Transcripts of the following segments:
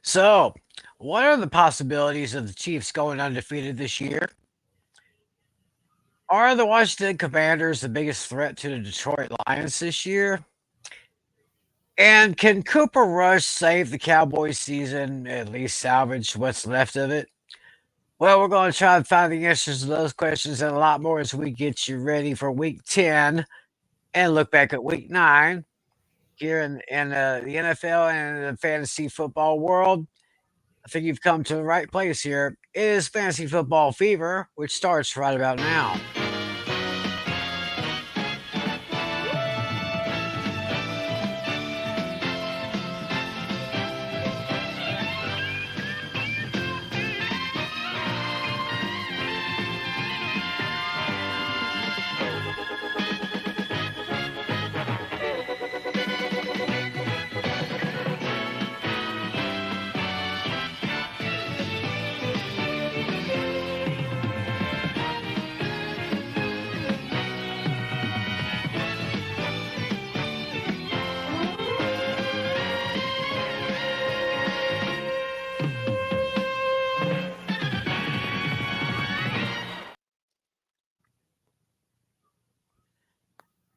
So, what are the possibilities of the Chiefs going undefeated this year? Are the Washington Commanders the biggest threat to the Detroit Lions this year? And can Cooper Rush save the Cowboys season, at least salvage what's left of it? Well, we're going to try and find the answers to those questions and a lot more as we get you ready for week 10 and look back at week 9 here in the NFL and the fantasy football world. I think you've come to the right place here. It is Fantasy Football Fever, which starts right about now.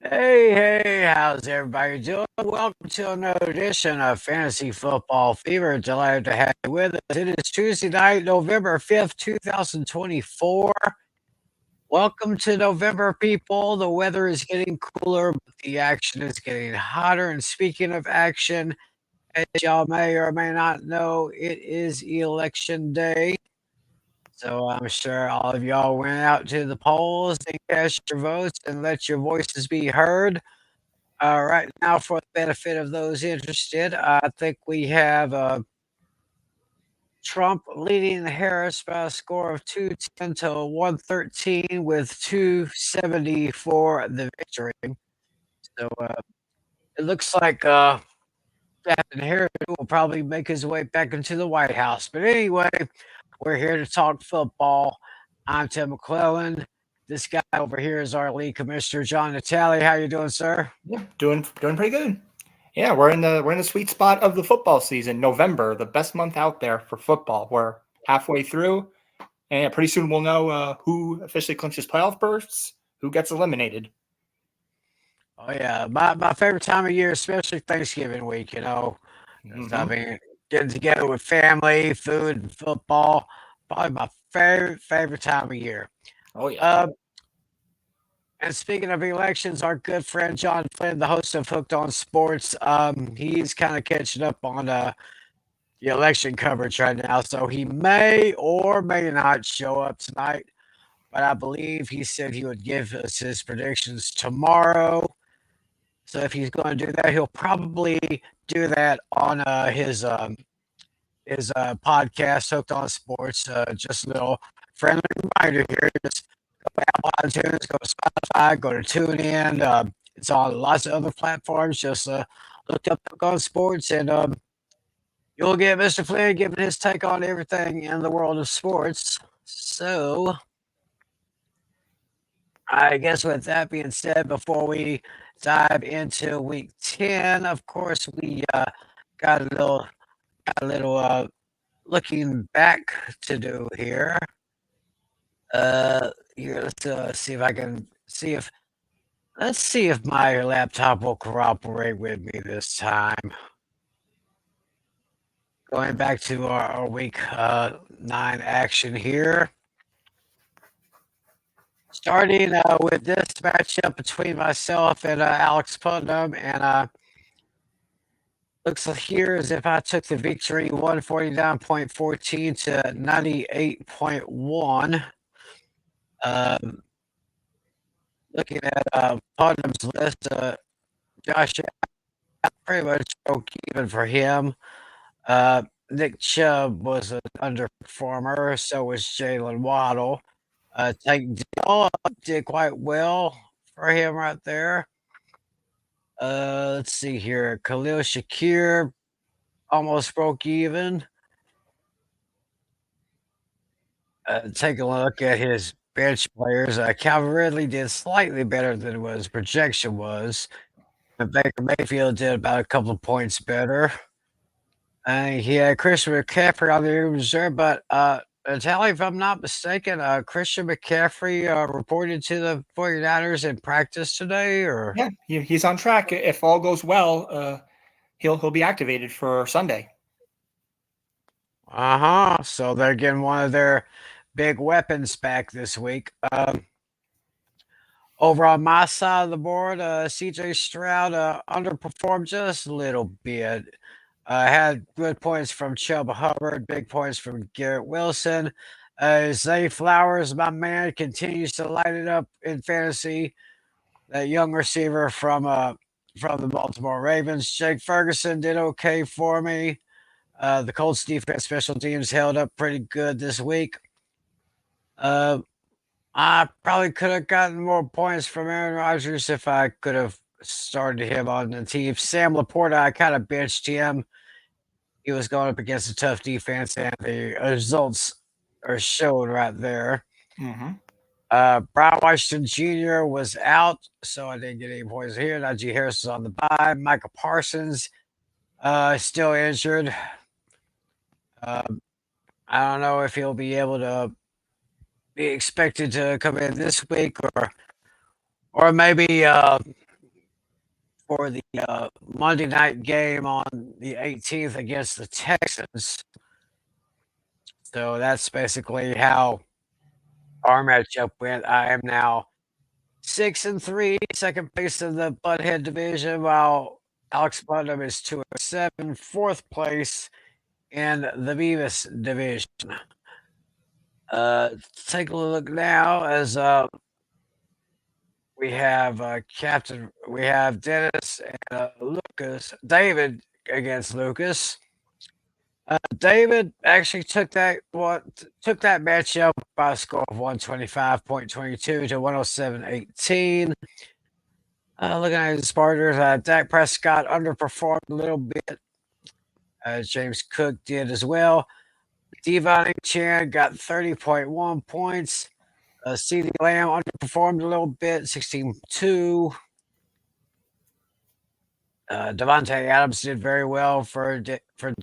Hey, how's everybody doing? Welcome to another edition of Fantasy Football Fever. Delighted to have you with us. It is Tuesday night, November 5th, 2024. Welcome to November, people. The weather is getting cooler, but the action is getting hotter. And speaking of action, as y'all may or may not know, it is election day. So I'm sure all of y'all went out to the polls and cast your votes and let your voices be heard. Right now, for the benefit of those interested, I think we have Trump leading Harris by a score of 210 to 113 with 270 for the victory. So it looks like Captain Harris will probably make his way back into the White House. But anyway, we're here to talk football. I'm Tim McClellan. This guy over here is our lead commissioner, John Natale. How you doing, sir? Yeah, doing pretty good. Yeah, we're in the sweet spot of the football season. November, the best month out there for football. We're halfway through, and yeah, pretty soon we'll know who officially clinches playoff berths, who gets eliminated. Oh yeah, my favorite time of year, especially Thanksgiving week. I Mm-hmm. mean, getting together with family, food, and football. Probably my favorite time of year. Oh yeah. Uh, and speaking of elections, our good friend John Flynn, the host of Hooked on Sports, he's kind of catching up on the election coverage right now, so he may or may not show up tonight. But I believe he said he would give us his predictions tomorrow. So if he's going to do that, he'll probably do that on his podcast, Hooked on Sports. Just a little friendly reminder here: just go to Apple iTunes, go to Spotify, go to TuneIn. It's on lots of other platforms. Just look up Hooked on Sports, and you'll get Mr. Flynn giving his take on everything in the world of sports. So I guess with that being said, before we dive into week 10, of course, we got a little looking back to do here. Here, let's see if I can see if let's see if my laptop will cooperate with me this time. Going back to our week 9 action here. Starting with this matchup between myself and Alex Putnam, and looks like here as if I took the victory 149.14 to 98.1. Um, Looking at Putnam's list, Josh pretty much broke even for him. Nick Chubb was an underperformer, so was Jalen Waddle. Tank Dell did quite well for him right there. Let's see here. Khalil Shakir almost broke even. Take a look at his bench players. Calvin Ridley did slightly better than what his projection was. And Baker Mayfield did about a couple of points better. He had Christian McCaffrey on the reserve, but Natalie, if I'm not mistaken, Christian McCaffrey reported to the 49ers in practice today, or Yeah, he's on track. If all goes well, he'll be activated for Sunday. So they're getting one of their big weapons back this week. Over on my side of the board, CJ Stroud underperformed just a little bit. Had good points from Chuba Hubbard, big points from Garrett Wilson. Zay Flowers, my man, continues to light it up in fantasy. That young receiver from the Baltimore Ravens. Jake Ferguson did okay for me. The Colts defense special teams held up pretty good this week. I probably could have gotten more points from Aaron Rodgers if I could have started him on the team. Sam Laporta, I kind of benched him. He was going up against a tough defense, and the results are showing right there. Mm-hmm. Brian Washington Jr. was out, so I didn't get any points here. Najee Harris was on the bye. Michael Parsons still injured. I don't know if he'll be able to be expected to come in this week or maybe for the Monday night game on the 18th against the Texans. So that's basically how our matchup went. I am now 6-3, second place in the Butthead division, while Alex Putnam is 2-7, fourth place in the Beavis division. Take a look now as we have we have Dennis and David against Lucas. David actually took that matchup by a score of 125.22 to 107.18. Looking at the Spartans, Dak Prescott underperformed a little bit. James Cook did as well. Devon Chan got 30.1 points. CeeDee Lamb underperformed a little bit, 16.2. Devontae Adams did very well for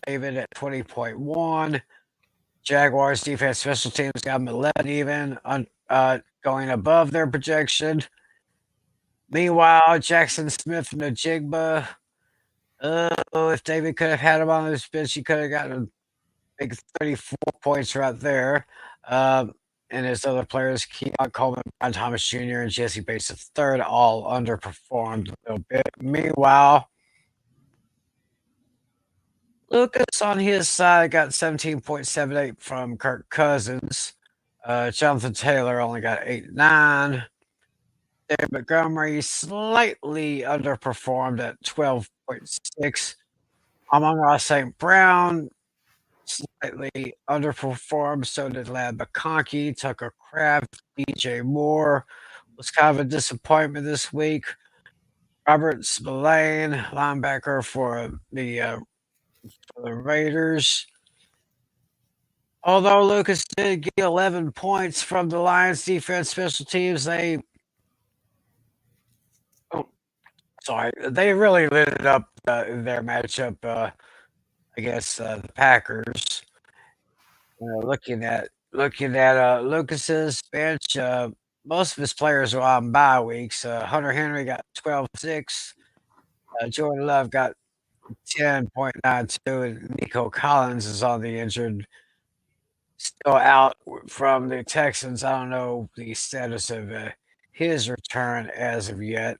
David at 20.1. Jaguars defense special teams got him 11 even, going above their projection. Meanwhile, Jackson Smith and Najigba, if David could have had him on this bench, he could have gotten a big 34 points right there. And his other players, Keon Coleman, Brian Thomas Jr., and Jesse Bates III, all underperformed a little bit. Meanwhile, Lucas on his side got 17.78 from Kirk Cousins. Jonathan Taylor only got 8.9. David Montgomery slightly underperformed at 12.6. Amon-Ra St. Brown slightly underperformed. So did Lad McConkey, Tucker Kraft, DJ Moore was kind of a disappointment this week. Robert Spillane, linebacker for the Raiders. Although Lucas did get 11 points from the Lions defense special teams, they really lit it up in their matchup against the Packers. Looking at Lucas's bench, most of his players were on bye weeks. Hunter Henry got 12.6. Jordan Love got 10.92, and Nico Collins is on the injured, still out from the Texans. I don't know the status of his return as of yet.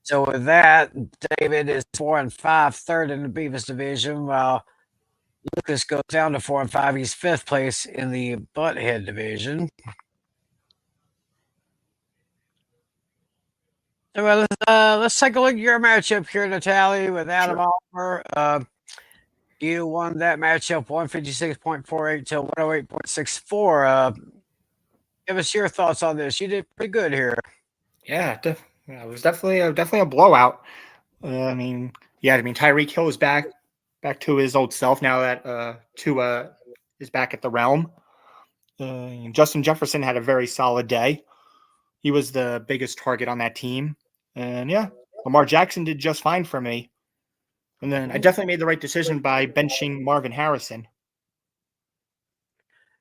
So with that, David is 4-5, third in the Beavis division, while Lucas goes down to 4-5. He's fifth place in the Butthead division. So let's take a look at your matchup here, Natalie, with Adam Oliver. You won that matchup 156.48 to 108.64. Give us your thoughts on this. You did pretty good here. Yeah, it was definitely a blowout. Tyreek Hill is back to his old self now that Tua is back at the realm. Justin Jefferson had a very solid day. He was the biggest target on that team. And yeah, Lamar Jackson did just fine for me. And then I definitely made the right decision by benching Marvin Harrison.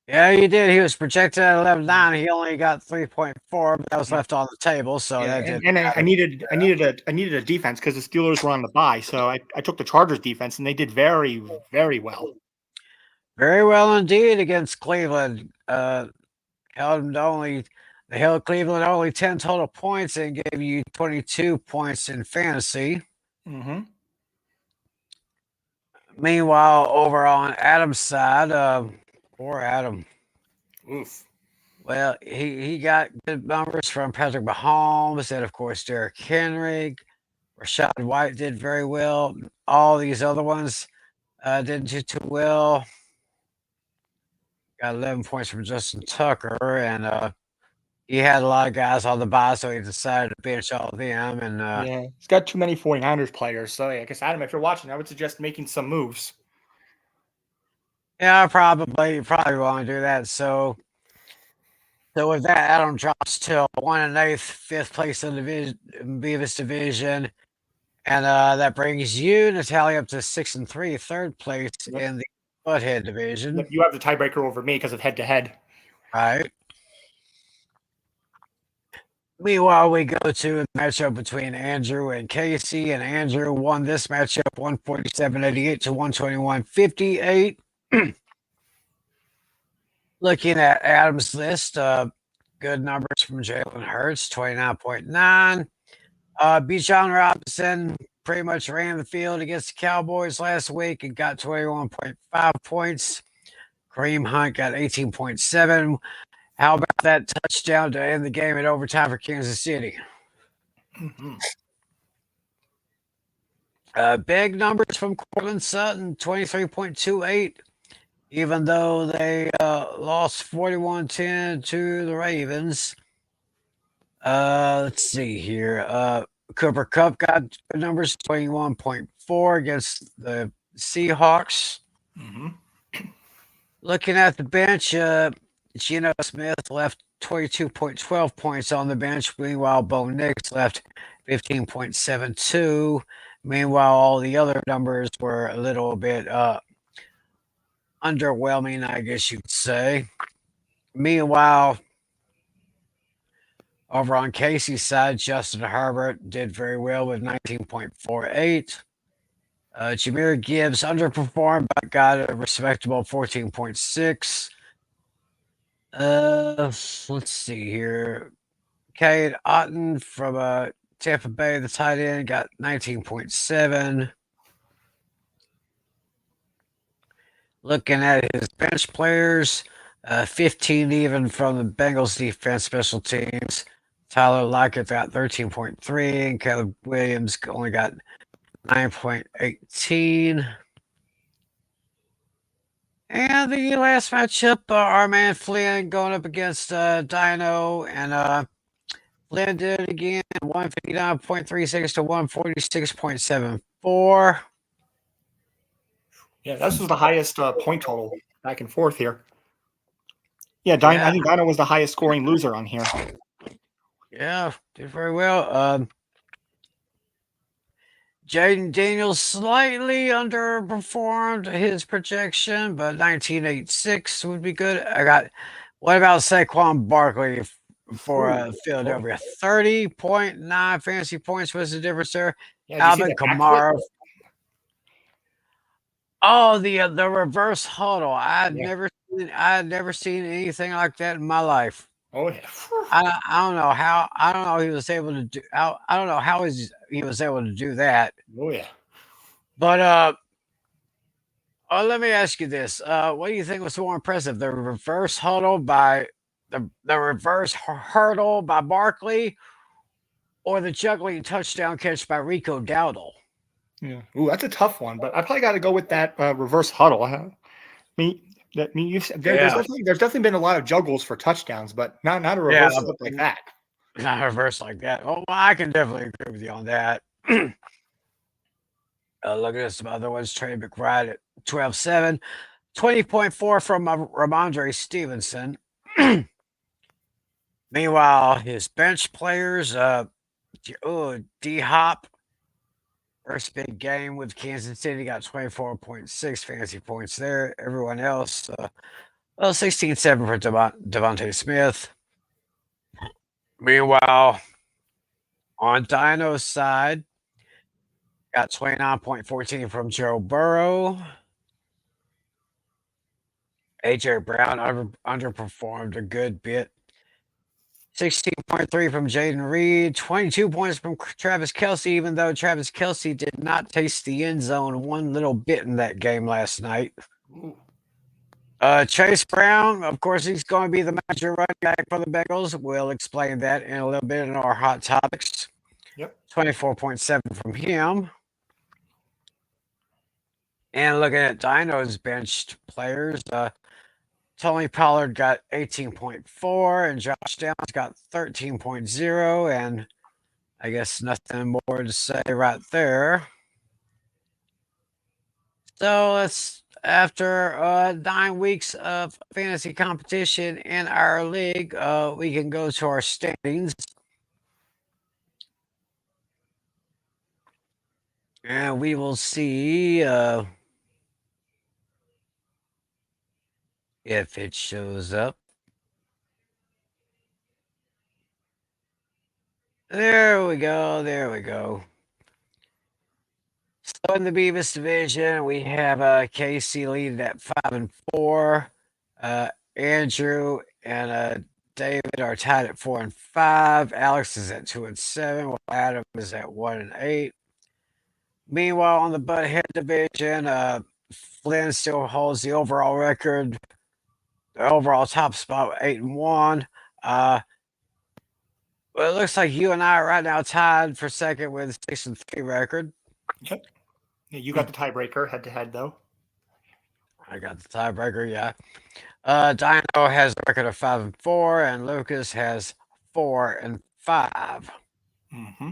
Yeah, he did. He was projected at 11.9. He only got 3.4, but that was left on the table, so Yeah, that didn't and I matter. needed a defense because the Steelers were on the bye, so I took the Chargers defense and they did very, very well. Very well indeed against Cleveland. They held Cleveland only 10 total points and gave you 22 points in fantasy. Mm-hmm. Meanwhile, over on Adam's side, poor Adam. Oof. Well, he got good numbers from Patrick Mahomes and, of course, Derrick Henry. Rashad White did very well. All these other ones didn't do too well. Got 11 points from Justin Tucker, and he had a lot of guys on the bye, so he decided to bench all of them. And Yeah, he's got too many 49ers players. So, yeah, I guess, Adam, if you're watching, I would suggest making some moves. yeah, probably want to do that. So with that, Adam drops to 1 1/8, fifth place in the Beavis division, and that brings you, Natalia, up to 6-3, third place in the Butthead division. You have the tiebreaker over me because of head-to-head. Right. Meanwhile, we go to the matchup between Andrew and Casey, and Andrew won this matchup 147.88 to 121.58. Looking at Adam's list, good numbers from Jalen Hurts, 29.9. Bijan Robinson pretty much ran the field against the Cowboys last week and got 21.5 points. Kareem Hunt got 18.7. How about that touchdown to end the game in overtime for Kansas City? Mm-hmm. Big numbers from Cortland Sutton, 23.28. Even though they lost 41-10 to the Ravens. Let's see here. Cooper Kupp got good numbers, 21.4 against the Seahawks. Mm-hmm. Looking at the bench, Geno Smith left 22.12 points on the bench. Meanwhile, Bo Nix left 15.72. Meanwhile, all the other numbers were a little bit underwhelming, I guess you'd say. Meanwhile, over on Casey's side, Justin Herbert did very well with 19.48. Jahmyr Gibbs underperformed, but got a respectable 14.6. Let's see here. Cade Otton from Tampa Bay, the tight end, got 19.7. Looking at his bench players, 15 even from the Bengals defense special teams. Tyler Lockett got 13.3, and Caleb Williams only got 9.18. And the last matchup, our man Flynn going up against Dino, and Flynn did it again, 159.36 to 146.74. Yeah, this was the highest point total back and forth here. Yeah, I think Dino was the highest scoring loser on here. Yeah, did very well. Jaden Daniels slightly underperformed his projection, but 19.86 would be good. What about Saquon Barkley for Philadelphia? 30.9 fantasy points was the difference there. Yeah, Alvin Kamara. Oh, the reverse huddle. I had never seen anything like that in my life. Oh yeah. I don't know how. I don't know he was able to do. I don't know how he was able to do that. Oh yeah. But let me ask you this: what do you think was more impressive, the reverse hurdle by Barkley, or the juggling touchdown catch by Rico Dowdle? Yeah. Ooh, that's a tough one, but I probably got to go with that reverse huddle. There's definitely been a lot of juggles for touchdowns, but not a reverse flip like that. Not a reverse like that. Oh, well, I can definitely agree with you on that. Look at some other ones. Trey McBride at 12.7, 20.4 from Ramondre Stevenson. Meanwhile, his bench players, D Hop First big game with Kansas City got 24.6 fantasy points there. Everyone else, 16-7 for Devontae Smith. Meanwhile, on Dino's side, got 29.14 from Joe Burrow. A.J. Brown underperformed a good bit. 16.3 from Jaden Reed. 22 points from Travis Kelce, even though Travis Kelce did not taste the end zone one little bit in that game last night. Chase Brown, of course, he's going to be the major running back for the Bengals. We'll explain that in a little bit in our hot topics. Yep. 24.7 from him. And looking at Dino's benched players, Tony Pollard got 18.4 and Josh Downs got 13.0. And I guess nothing more to say right there. So let's, after 9 weeks of fantasy competition in our league, we can go to our standings. And we will see if it shows up. There we go. There we go. So in the Beavis division, we have Casey leading at 5-4. Andrew and David are tied at 4-5. Alex is at 2-7. While Adam is at 1-8. Meanwhile, on the Butthead division, Flynn still holds the overall record, the overall top spot, 8-1. Well, it looks like you and I are right now tied for second with a 6-3 record. Yep. Yeah, you got the tiebreaker head-to-head, though. I got the tiebreaker, yeah. Dino has a record of 5-4, and Lucas has 4-5. Mm-hmm.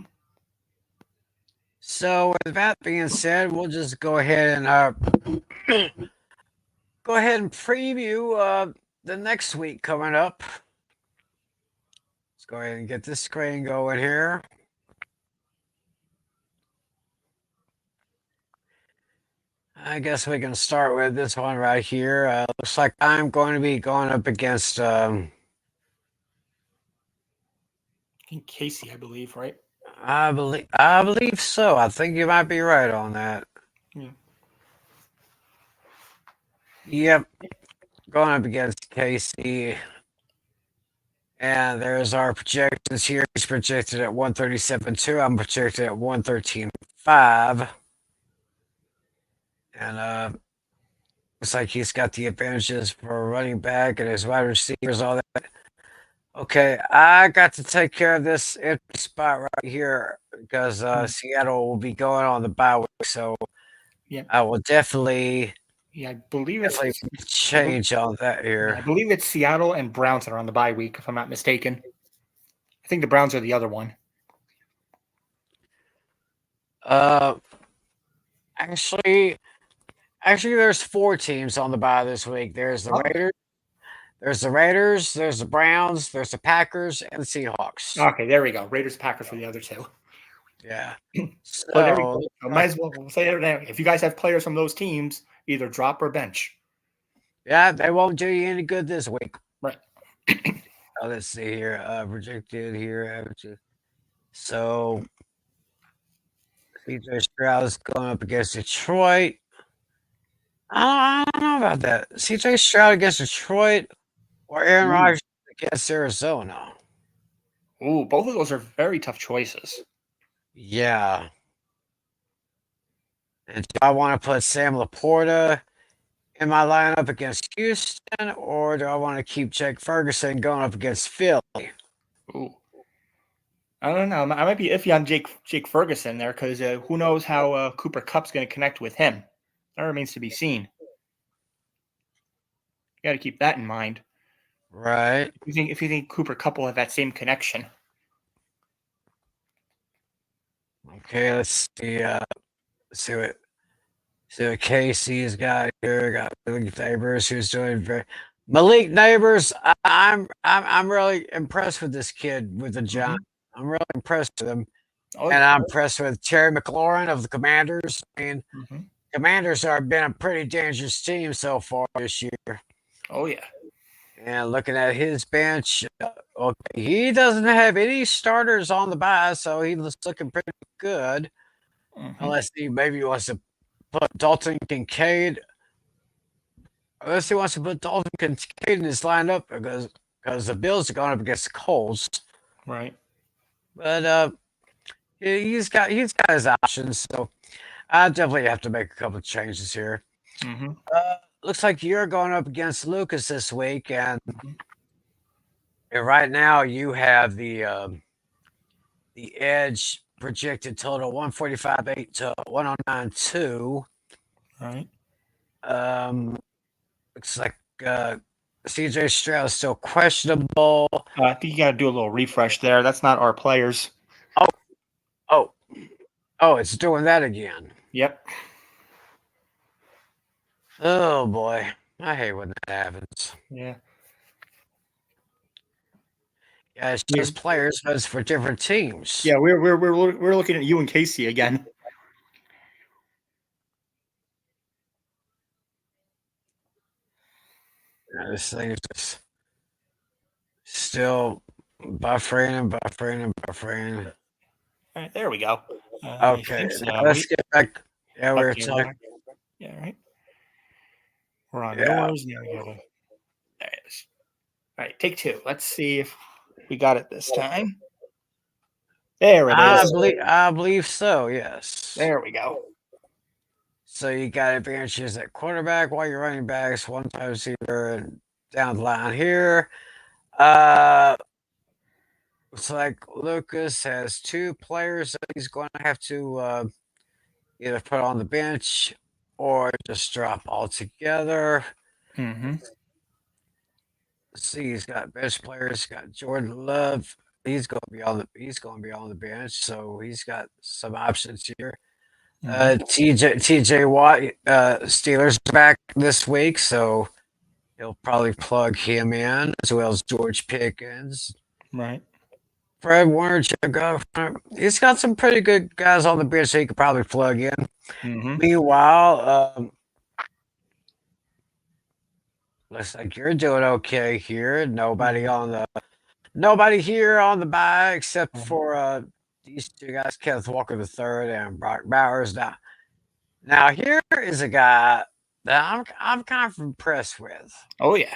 So with that being said, we'll just go ahead and preview the next week coming up. Let's go ahead and get this screen going here. I guess we can start with this one right here. Looks like I'm going to be going up against I think Casey, I believe, right? I believe so. I think you might be right on that. Yeah. Yep. Going up against Casey. And there's our projections here. He's projected at 137.2. I'm projected at 113.5. And looks like he's got the advantages for running back and his wide receivers, all that. Okay, I got to take care of this empty spot right here because Seattle will be going on the bye week. So yeah, I will definitely I believe it's change on that here. I believe it's Seattle and Browns that are on the bye week, if I'm not mistaken. I think the Browns are the other one. Actually, there's 4 teams on the bye this week. There's the Raiders. There's the Raiders, there's the Browns, there's the Packers, and the Seahawks. Okay, there we go. Raiders, Packers for the other 2. Yeah. So there we go. Might as well say it now. If you guys have players from those teams, either drop or bench. Yeah, they won't do you any good this week. Right. Let's see here. Projected here. So CJ Stroud is going up against Detroit. I don't know about that. CJ Stroud against Detroit or Aaron Rodgers against Arizona. Ooh, both of those are very tough choices. Yeah. And do I want to put Sam Laporta in my lineup against Houston, or do I want to keep Jake Ferguson going up against Philly? Ooh. I don't know. I might be iffy on Jake Ferguson there because who knows how Cooper Kupp's going to connect with him. That remains to be seen. You got to keep that in mind. Right. If you think Cooper Kupp will have that same connection. Okay, let's see. See what Casey's got here. Got Malik Neighbors, who's doing very. Malik Neighbors, I'm really impressed with this kid with the Giants. I'm really impressed with him. Oh And yeah. I'm impressed with Terry McLaurin of the Commanders. I mean, Hmm. Commanders have been a pretty dangerous team so far this year. Oh yeah. And looking at his bench, okay, he doesn't have any starters on the bye, so he's looking pretty good. Hmm. Unless he maybe wants to put Dalton Kincaid. Unless he wants to put Dalton Kincaid in his lineup because the Bills are going up against the Colts. Right. But he's got his options, so I definitely have to make a couple of changes here. Hmm. Looks like you're going up against Lucas this week, and right now you have the edge projected total 145.8 to 109.2. Right. Looks like CJ Stroud is still questionable. I think you got to do a little refresh there. That's not our players. Oh, oh, oh! It's doing that again. Yep. Oh boy, I hate when that happens. Yeah. Yeah, it's just players, but it's for different teams. Yeah. We're looking at you and Casey again. Yeah, this thing is just still buffering and buffering and buffering. All right. There we go. I Okay, think so. now let's get back. Yeah, we were Okay, talking. yeah. Right. We're on Yeah, yours. Now we gotta. There it is. All right. Take two. Let's see if we got it this time. There it I is. believe I believe so. Yes. There we go. So you got advantages at quarterback while you're running backs, one time receiver, and down the line here. Uh, looks like Lucas has two players that he's going to have to either put on the bench or just drop altogether. Mm-hmm. Let's see, he's got bench players. He's got Jordan Love. He's going to be on the bench, so he's got some options here. Mm-hmm. TJ Watt, Steelers back this week, so he'll probably plug him in as well as George Pickens. Right. Fred Warner, Jim Goff. He's got some pretty good guys on the bench that he could probably plug in. Mm-hmm. Meanwhile, looks like you're doing okay here. Nobody here on the bye except for these two guys, Kenneth Walker III and Brock Bowers. Now here is a guy that I'm kind of impressed with. Oh yeah.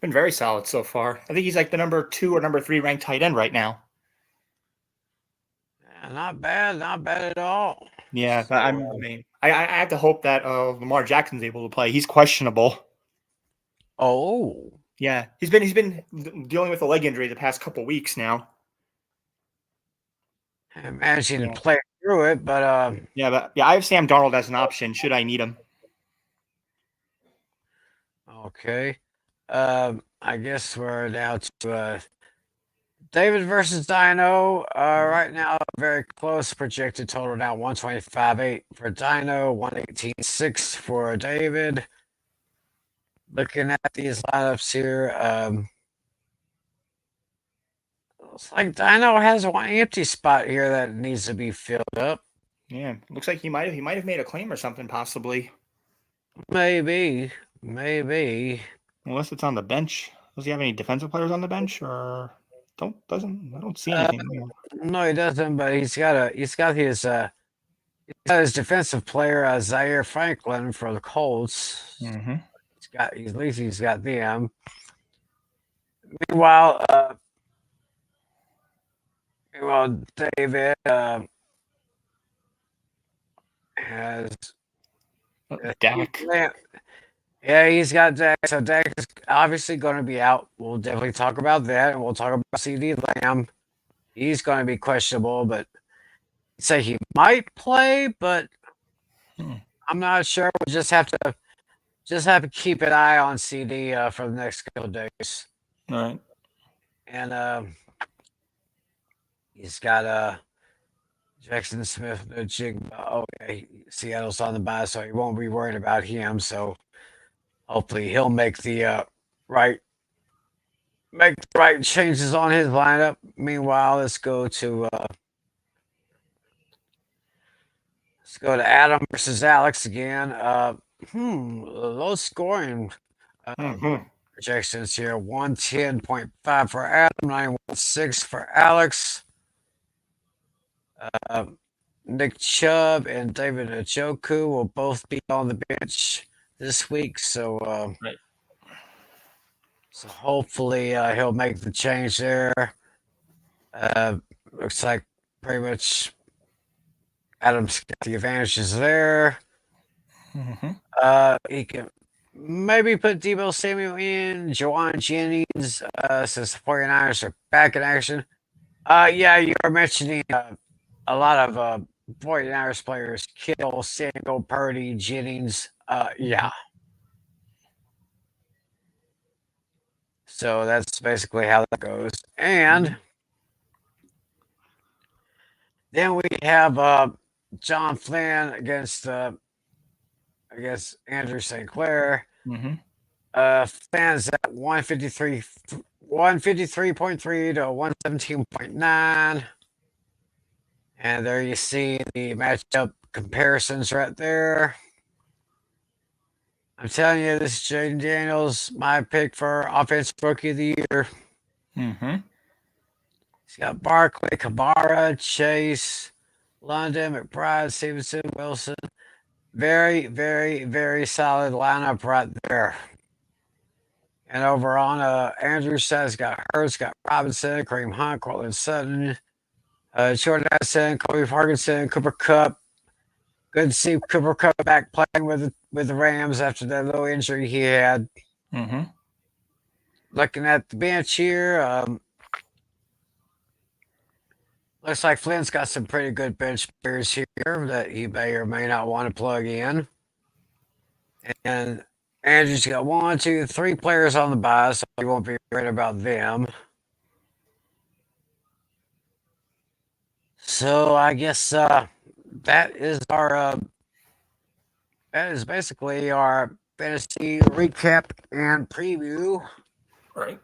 Been very solid so far. I think he's like the number 2 or number 3 ranked tight end right now. Yeah, not bad at all. Yeah, but I have to hope that Lamar Jackson's able to play. He's questionable. Oh, Yeah, he's been dealing with a leg injury the past couple weeks now. managing Yeah. to play through it, but I have Sam Darnold as an option should I need him. okay. I guess we're now to David versus Dino. Right now, very close. Projected total now 125.8 for Dino, 118.6 for David. Looking at these lineups here, looks like Dino has one empty spot here that needs to be filled up. Yeah, looks like he might have made a claim or something possibly. Maybe. Unless it's on the bench. Does he have any defensive players on the bench or I don't see anything there. No, he doesn't. But he's got his defensive player Zaire Franklin for the Colts. Mm-hmm. At least he's got them. Meanwhile, David has Dak. Yeah, he's got Dak. So Dak is obviously going to be out. We'll definitely talk about that, and we'll talk about CD Lamb. He's going to be questionable, but say he might play, but I'm not sure. We'll just have to keep an eye on CD for the next couple of days. All right. And he's got Jackson Smith, okay, Seattle's on the bye, so he won't be worried about him. So hopefully he'll make the right changes on his lineup. Meanwhile, let's go to Let's go to Adam versus Alex again. Low scoring projections here. 110.5 for Adam, 916 for Alex. Nick Chubb and David Njoku will both be on the bench this week, so Right. so hopefully he'll make the change there. Looks like pretty much Adam's got the advantages there. He can maybe put Debo Samuel in, Jawan Jennings, since the 49ers are back in action. Yeah, you were mentioning a lot of 49ers players, Kittle, Samuel, Purdy, Jennings. Yeah. So that's basically how that goes. And then we have John Flynn against Andrew St. Clair. Fans at 153.3 to 117.9. And there you see the matchup comparisons right there. I'm telling you, this is Jaden Daniels, my pick for Offensive Rookie of the Year. He's got Barkley, Kamara, Chase, London, McBride, Stevenson, Wilson. Very, very, very solid lineup right there. And over on Andrew's side, has got Hurts, got Robinson, Kareem Hunt, Cortland Sutton, Jordan Addison, Kobe Parkinson, Cooper Kupp. Good to see Cooper Kupp back playing with the Rams after that little injury he had. Looking at the bench here, looks like Flynn's got some pretty good bench players here that he may or may not want to plug in. And Andrew's got 1, 2, 3 players on the bye, so you won't be worried about them. So I guess that is basically our fantasy recap and preview. Right.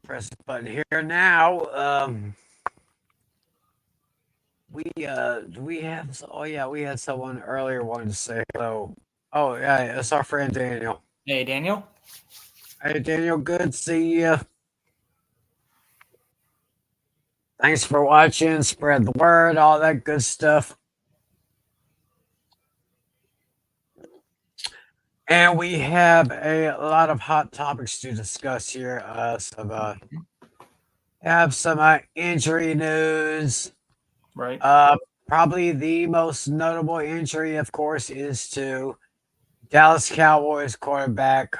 Press the button here now. We have. Oh yeah, we had someone earlier wanted to say hello. Oh yeah, it's our friend Daniel. Hey, Daniel. Hey Daniel, good to see you. Thanks for watching. Spread the word, all that good stuff. And we have a lot of hot topics to discuss here. Have some injury news. Right. Probably the most notable injury, of course, is to Dallas Cowboys quarterback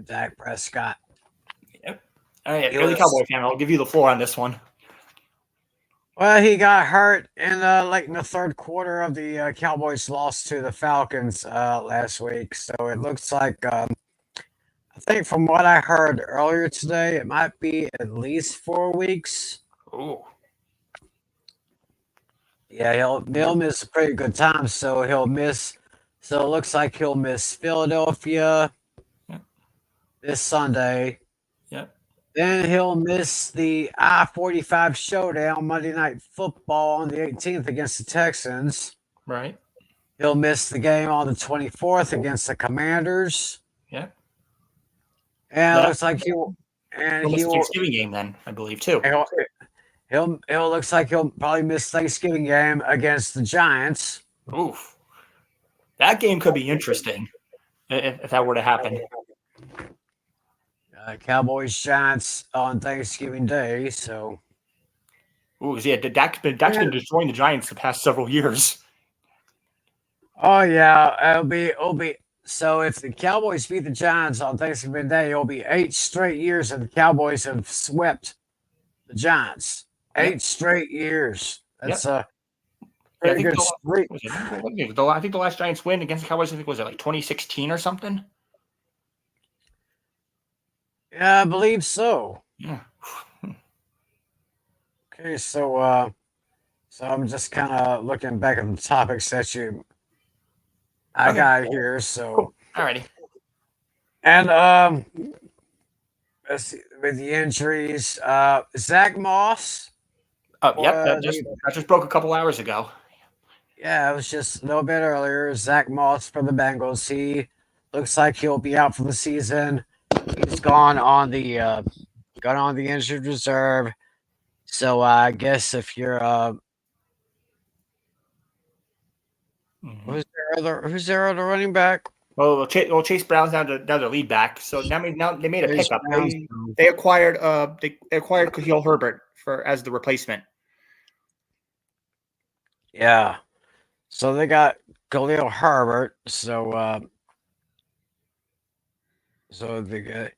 Dak Prescott. Yep. All right, you're the Cowboy fan. I'll give you the floor on this one. Well, he got hurt in late in the third quarter of the Cowboys' loss to the Falcons last week. So it looks like, I think from what I heard earlier today, it might be at least 4 weeks. Oh. Yeah, he'll miss a pretty good time. So he'll miss. So it looks like he'll miss Philadelphia this Sunday. Yep. Then he'll miss the I-45 showdown Monday Night Football on the 18th against the Texans. Right. He'll miss the game on the 24th against the Commanders. Yep. And it looks like he'll miss the Thanksgiving game then, I believe, too. He'll looks like he'll probably miss Thanksgiving game against the Giants. Oof. That game could be interesting if that were to happen. Cowboys Giants on Thanksgiving Day, so. Ooh, yeah, Dak's been destroying the Giants the past several years. Oh yeah, it'll be. So if the Cowboys beat the Giants on Thanksgiving Day, it'll be 8 straight years that the Cowboys have swept the Giants. 8 straight years. That's a pretty good streak. I think the last Giants win against the Cowboys, was it like 2016 or something? Yeah, I believe so. Yeah. Okay, so I'm just kind of looking back at the topics that I got here. So, cool. Alrighty. And let's see, with the injuries, Zach Moss. Oh, yep. That just broke a couple hours ago. Yeah, it was just a little bit earlier. Zach Moss for the Bengals. He looks like he'll be out for the season. He's gone on the injured reserve. So I guess if you're who's their other running back? Well, Chase Brown's now the lead back. So now they made a Chase pickup. Brown's They acquired Khalil Herbert as the replacement. Yeah. So they got Khalil Herbert. So they got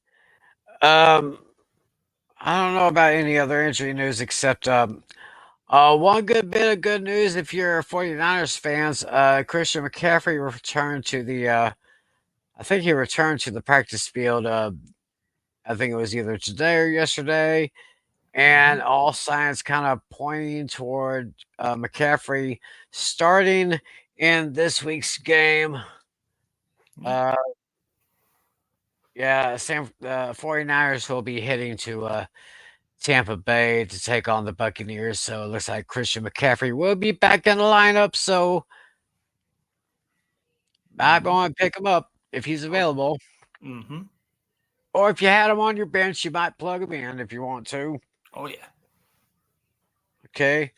I don't know about any other injury news except one good bit of good news if you're 49ers fans. Christian McCaffrey returned to the I think he returned to the practice field. I think it was either today or yesterday, and all signs kind of pointing toward McCaffrey starting in this week's game. Yeah, 49ers will be heading to Tampa Bay to take on the Buccaneers. So it looks like Christian McCaffrey will be back in the lineup. So I'm going to pick him up if he's available. Mm-hmm. Or if you had him on your bench, you might plug him in if you want to. Oh, yeah. Okay.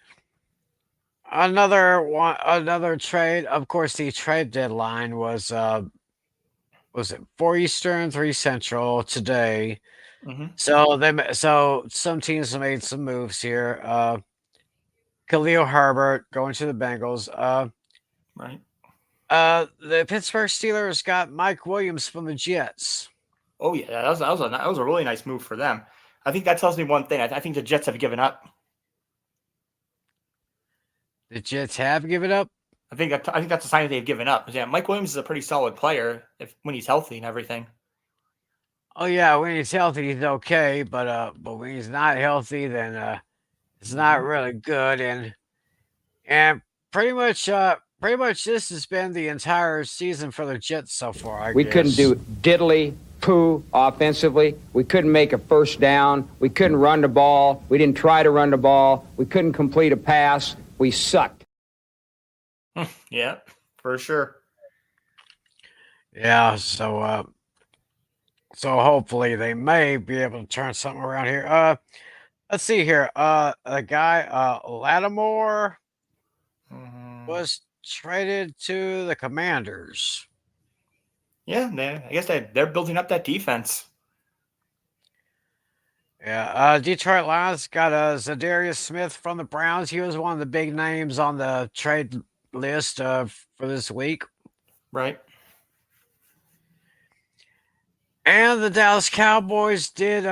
Another trade. Of course, the trade deadline was it 4 Eastern, 3 Central today. Mm-hmm. So some teams have made some moves here. Khalil Herbert going to the Bengals. Right. The Pittsburgh Steelers got Mike Williams from the Jets. Oh yeah, that was a really nice move for them. I think that tells me one thing. I think the Jets have given up. The Jets have given up. I think that's a sign that they've given up. Yeah, Mike Williams is a pretty solid player when he's healthy and everything. Oh yeah, when he's healthy, he's okay. But when he's not healthy, then it's not really good. And pretty much this has been the entire season for the Jets so far. We couldn't do diddly poo offensively. We couldn't make a first down. We couldn't run the ball. We didn't try to run the ball. We couldn't complete a pass. We sucked. Yeah, for sure. Yeah, so hopefully they may be able to turn something around here. Let's see here. The guy Lattimore was traded to the Commanders. Yeah, I guess they're building up that defense. Yeah, Detroit Lions got Zadarius Smith from the Browns. He was one of the big names on the trade list for this week. Right. And the Dallas Cowboys did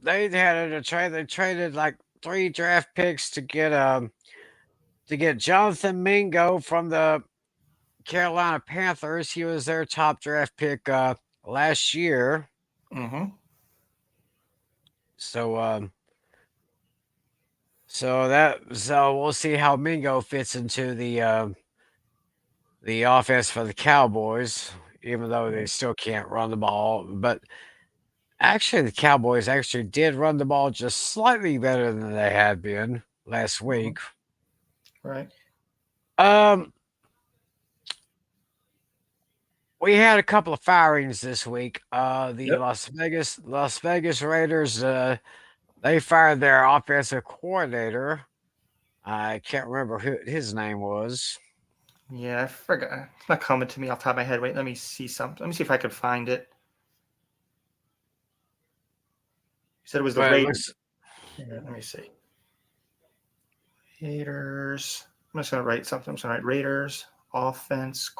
they had a trade. They traded like 3 draft picks to get Jonathan Mingo from the Carolina Panthers. He was their top draft pick last year. Mm-hmm. So we'll see how Mingo fits into the offense for the Cowboys, even though they still can't run the ball. But actually, the Cowboys actually did run the ball just slightly better than they had been last week. Right. We had a couple of firings this week. The Las Vegas Raiders, they fired their offensive coordinator. I can't remember who his name was. Yeah, I forgot. It's not coming to me off the top of my head. Wait, let me see something. Let me see if I could find it. You said it was the Raiders. Let me see. Raiders. I'm just going to write something. I'm just going to write Raiders offensive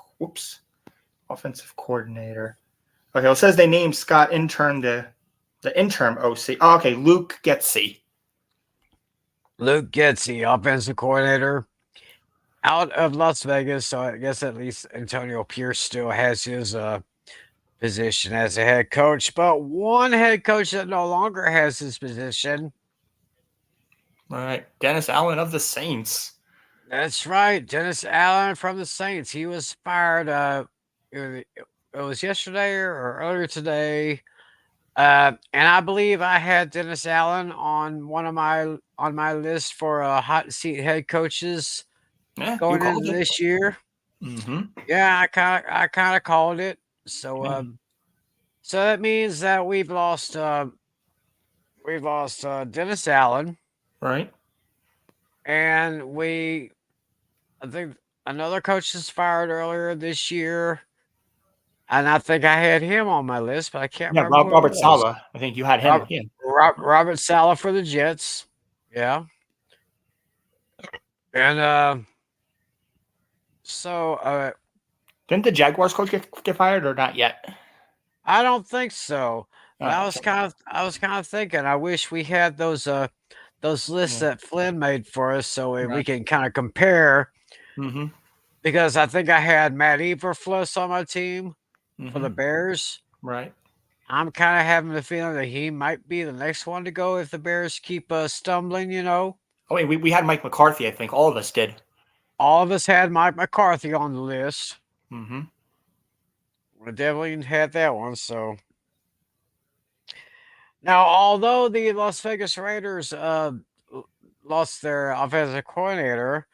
coordinator. Okay, well, it says they named Scott Intern the interim OC. Oh, okay, Luke Getsy. Luke Getsy, offensive coordinator out of Las Vegas. So I guess at least Antonio Pierce still has his position as a head coach. But one head coach that no longer has his position. All right, Dennis Allen of the Saints. That's right, Dennis Allen from the Saints. He was fired. It was yesterday or earlier today. And I believe I had Dennis Allen on my list for hot seat head coaches Yeah, you going called into it. this year. Mm-hmm. Yeah, I kind of called it. So so that means that we've lost Dennis Allen, Right. and I think another coach was fired earlier this year, and I think I had him on my list, but I can't Yeah, remember who it Robert was. Saleh. I think you had him. Robert, Yeah. Robert Saleh for the Jets. Yeah. And so Didn't the Jaguars coach get fired or not yet? I don't think so. But All I right. was kind of thinking I wish we had those lists Yeah. that Flynn made for us so we Right. can kind of compare, Mm-hmm. because I think I had Matt Eberflus on my team for the Mm-hmm. Bears. Right. I'm kind of having the feeling that he might be the next one to go if the Bears keep stumbling. Oh wait, we had Mike McCarthy. I think all of us did. All of us had Mike McCarthy on the list. Mm-hmm. We definitely had that one. So now, although the Las Vegas Raiders lost their offensive coordinator,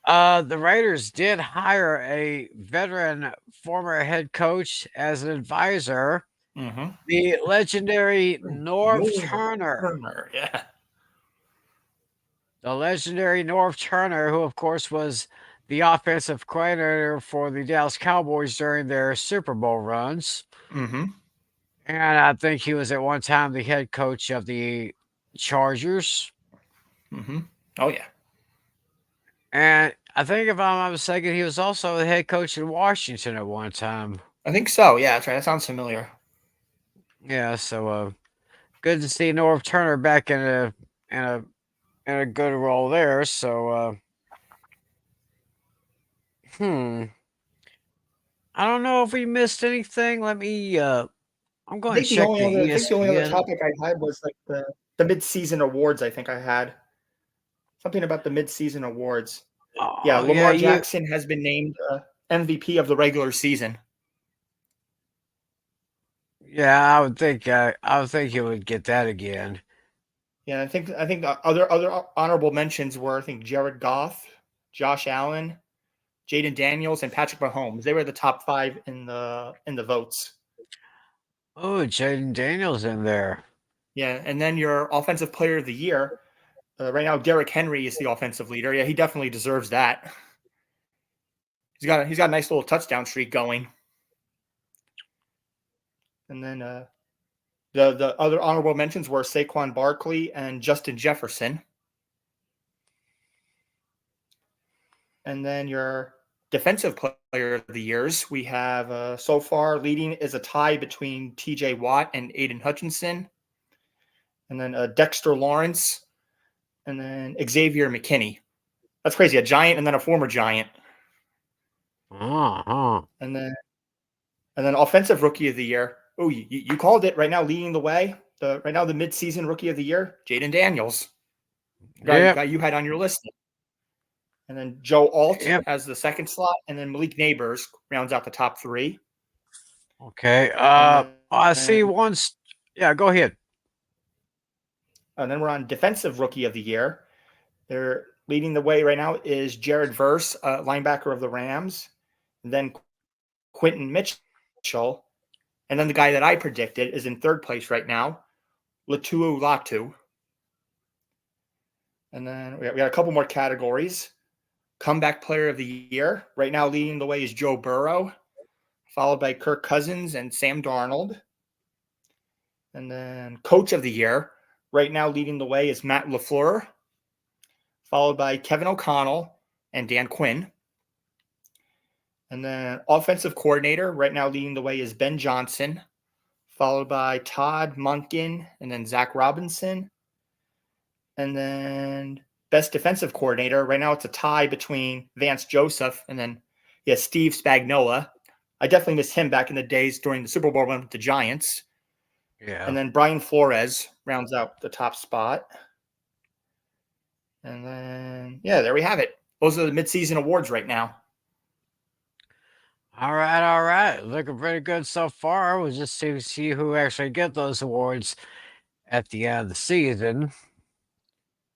the Raiders did hire a veteran former head coach as an advisor, Mm-hmm. the legendary Norv Norv Turner. Turner. Yeah. The legendary Norv Turner, who, of course, was the offensive coordinator for the Dallas Cowboys during their Super Bowl runs. Mm-hmm. And I think he was at one time the head coach of the Chargers. Mm-hmm. Oh yeah. And I think, if I'm not mistaken, he was also the head coach in Washington at one time. I think so. Yeah, that's right. That sounds familiar. Yeah, so good to see Norv Turner back in a in a good role there. So hmm, I don't know if we missed anything. Let me I'm I going to think check the I think the only other ESPN. topic I had was like the mid-season awards. I think I had something about the mid-season awards. Yeah, Oh yeah, Lamar Jackson has been named MVP of the regular season. I would think you would get that again. Yeah, I think other honorable mentions were I think Jared Goff, Josh Allen, Jaden Daniels, and Patrick Mahomes. They were the top 5 in the votes. Oh, Jaden Daniels in there. Yeah, and then your offensive player of the year. Right now, Derrick Henry is the offensive leader. Yeah, he definitely deserves that. He's got a nice little touchdown streak going. And then the other honorable mentions were Saquon Barkley and Justin Jefferson. And then your defensive player of the years, we have so far leading is a tie between T.J. Watt and Aiden Hutchinson. And then Dexter Lawrence. And then Xavier McKinney. That's crazy. A Giant and then a former Giant. Uh-huh. And then offensive rookie of the year. Oh, you called it right now, leading the way. Right now, the midseason rookie of the year, Jaden Daniels, guy you had on your list. And then Joe Alt Yep. has the second slot, and then Malik Neighbors rounds out the top 3. Okay. I see once. Yeah, go ahead. And then we're on defensive rookie of the year. They're leading the way right now is Jared Verse, linebacker of the Rams. And then Quentin Mitchell. And then the guy that I predicted is in third place right now, Latu Latu. And then we got a couple more categories. Comeback player of the year. Right now, leading the way is Joe Burrow, followed by Kirk Cousins and Sam Darnold. And then coach of the year. Right now, leading the way is Matt LaFleur, followed by Kevin O'Connell and Dan Quinn. And then offensive coordinator. Right now, leading the way is Ben Johnson, followed by Todd Monken and then Zach Robinson. And then best defensive coordinator. Right now, it's a tie between Vance Joseph and then Steve Spagnuolo. I definitely miss him back in the days during the Super Bowl run with the Giants. Yeah. And then Brian Flores rounds out the top spot. And then, there we have it. Those are the midseason awards right now. All right, all right. Looking pretty good so far. We'll just see who actually get those awards at the end of the season.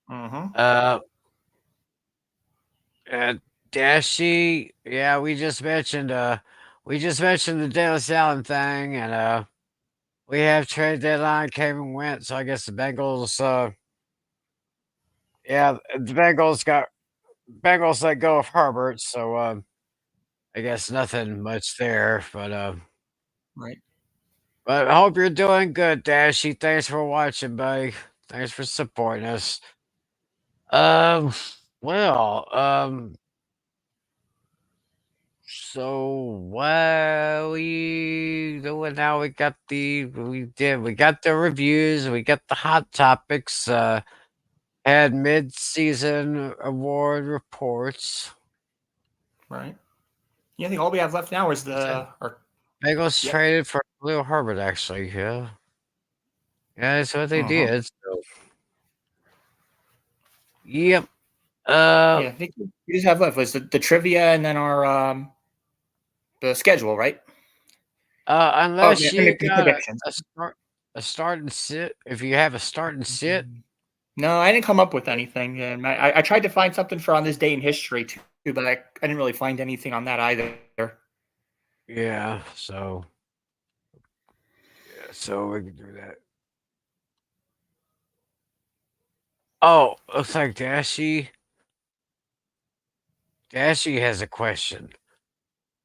Mm-hmm. Uh, and Dashy, yeah, we just mentioned the Dallas Allen thing, and we have trade deadline came and went. So I guess the Bengals, yeah, the Bengals let go of Herbert. So I guess nothing much there, Right. but I hope you're doing good, Dashy. Thanks for watching, buddy. Thanks for supporting us. Um, well, so what we doing now? We got the reviews, we got the hot topics, had mid-season award reports. Right. Yeah, I think all we have left now is Okay. or Bengals yep. traded for Leo Herbert, actually. Yeah, yeah, that's what they Mm-hmm. did. So, yep. Yeah, I think we just have left was the trivia and then our the schedule, right? Oh, yeah, Unless and you the got predictions. a start and sit. If you have a start and sit, No, I didn't come up with anything, and I tried to find something for on this day in history too, but I didn't really find anything on that either. yeah. So we can do that. Oh, looks like Dashy has a question.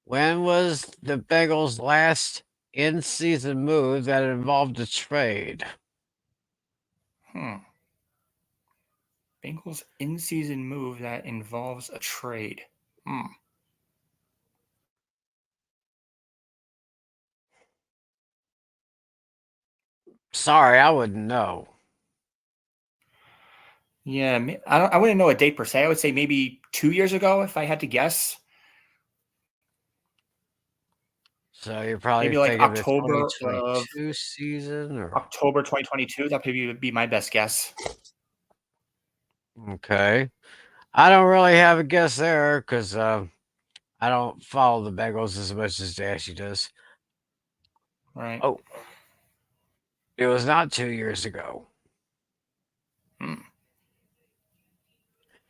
When was the Bengals' last in-season move that involved a trade? Bengals in-season move that involves a trade. Sorry, I wouldn't know. Yeah, I wouldn't know a date per se. I would say maybe 2 years ago, if I had to guess. So you're probably Maybe like thinking the 2022 season, or October 2022. That probably would be my best guess. okay. I don't really have a guess there because I don't follow the Bengals as much as Dashy does. Right. Oh, it was not 2 years ago.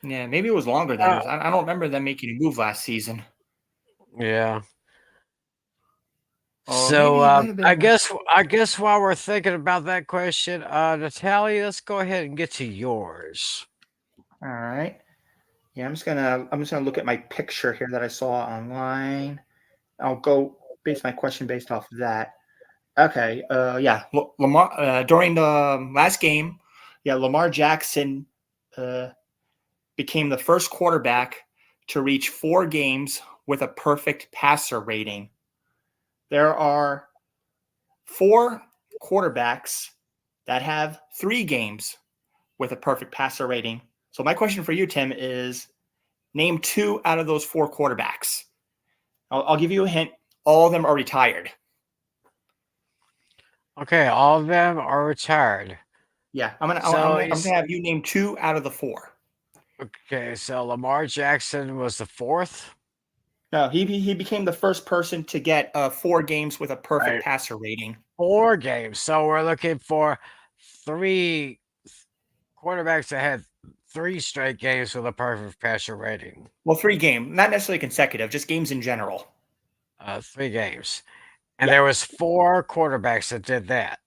Yeah, maybe it was longer than this. I don't remember them making a move last season. Yeah. Or So maybe it might have I been. guess while we're thinking about that question, Natalia, let's go ahead and get to yours. All right. Yeah, I'm just gonna look at my picture here that I saw online. I'll go base my question based off of that. Okay. Yeah. Lamar during the last game, yeah, Lamar Jackson uh, became the first quarterback to reach 4 games with a perfect passer rating. There are 4 quarterbacks that have 3 games with a perfect passer rating. So my question for you, Tim, is name 2 out of those 4 quarterbacks. I'll give you a hint. All of them are retired. Okay, all of them are retired. Yeah, So I'm gonna have you name 2 out of the 4. okay, so Lamar Jackson was the fourth. No, he became the first person to get 4 games with a perfect Right. passer rating. 4 games. So we're looking for 3 quarterbacks that had 3 straight games with a perfect passer rating. Well, 3 games, not necessarily consecutive, just games in general. 3 games. And Yeah, there was 4 quarterbacks that did that.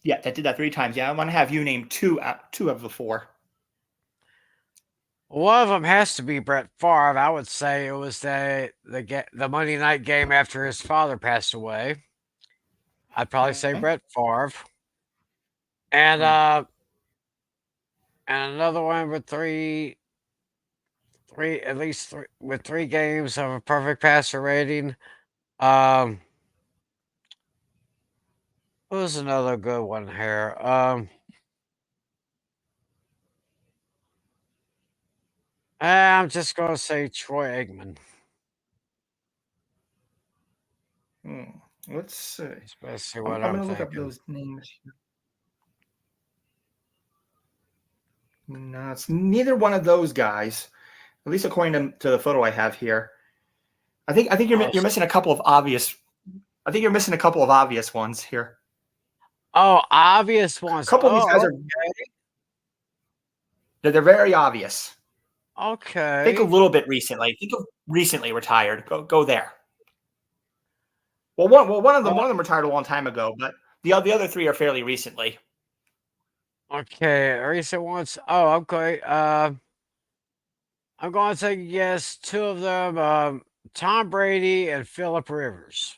yeah, that did that 3 times. Yeah, I want to have you name 2 of the 4. One of them has to be Brett Favre. I would say it was the Monday night game after his father passed away. I'd probably say Okay. Brett Favre. And Hmm. and another one with at least three with 3 games of a perfect passer rating. Who was another good one here? I'm just gonna say Troy Aikman. Let's see. That's basically I'm what I'm I'm gonna look up thinking. those names. No, it's neither one of those guys. At least according to the photo I have here. I think you're missing a couple of obvious. I think you're missing a couple of obvious ones here. Oh, obvious A ones. couple of these guys Oh, are they're very obvious. okay. Think a little bit recently. Think of recently retired. Go there. Well, one of them retired a long time ago, but the other three are fairly recently. Okay, recent ones. Oh, okay. I'm going to take a guess. Two of them, Tom Brady and Philip Rivers.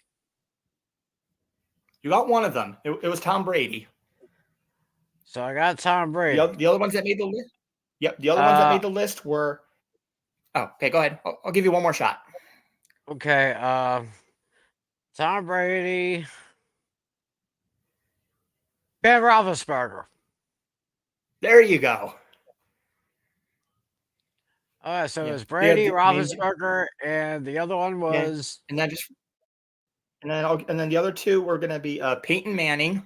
You got one of them. It was Tom Brady. So I got Tom Brady. The other ones that made the list. Yep, the other ones that made the list were. Oh, okay. Go ahead. I'll give you one more shot. Okay. Tom Brady, Ben Roethlisberger. There you go. All right, so Yeah. it was Brady, Yeah, Roethlisberger, and the other one was and then the other two were going to be Peyton Manning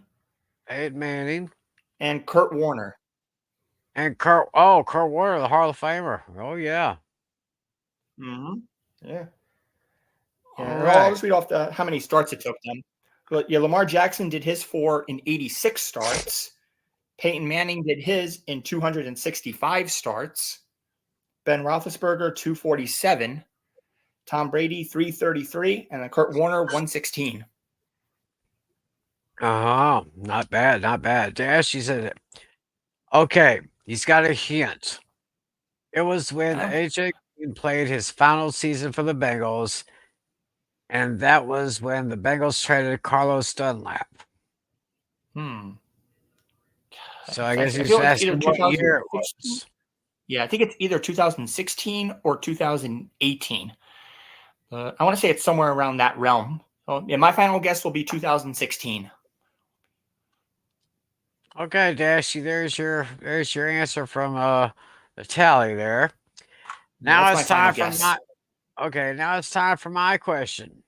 Peyton Manning and Kurt Warner. and Kurt. Oh, Kurt Warner, the Hall of Famer. Oh yeah. Mm-hmm. Yeah. All I'll right. just read off how many starts it took them. But yeah, Lamar Jackson did his 4 in 86 starts. Peyton Manning did his in 265 starts. Ben Roethlisberger 247. Tom Brady 333, and then Kurt Warner 116. Not bad, not bad. Dash, she said it. Okay, he's got a hint. It was when AJ Green played his final season for the Bengals, and that was when the Bengals traded Carlos Dunlap. So I guess he's asking what year it was. Yeah, I think it's either 2016 or 2018. I want to say it's somewhere around that realm. So, yeah, my final guess will be 2016. Okay, Dashy, there's your answer from the tally there. Now it's time for now it's time for my question.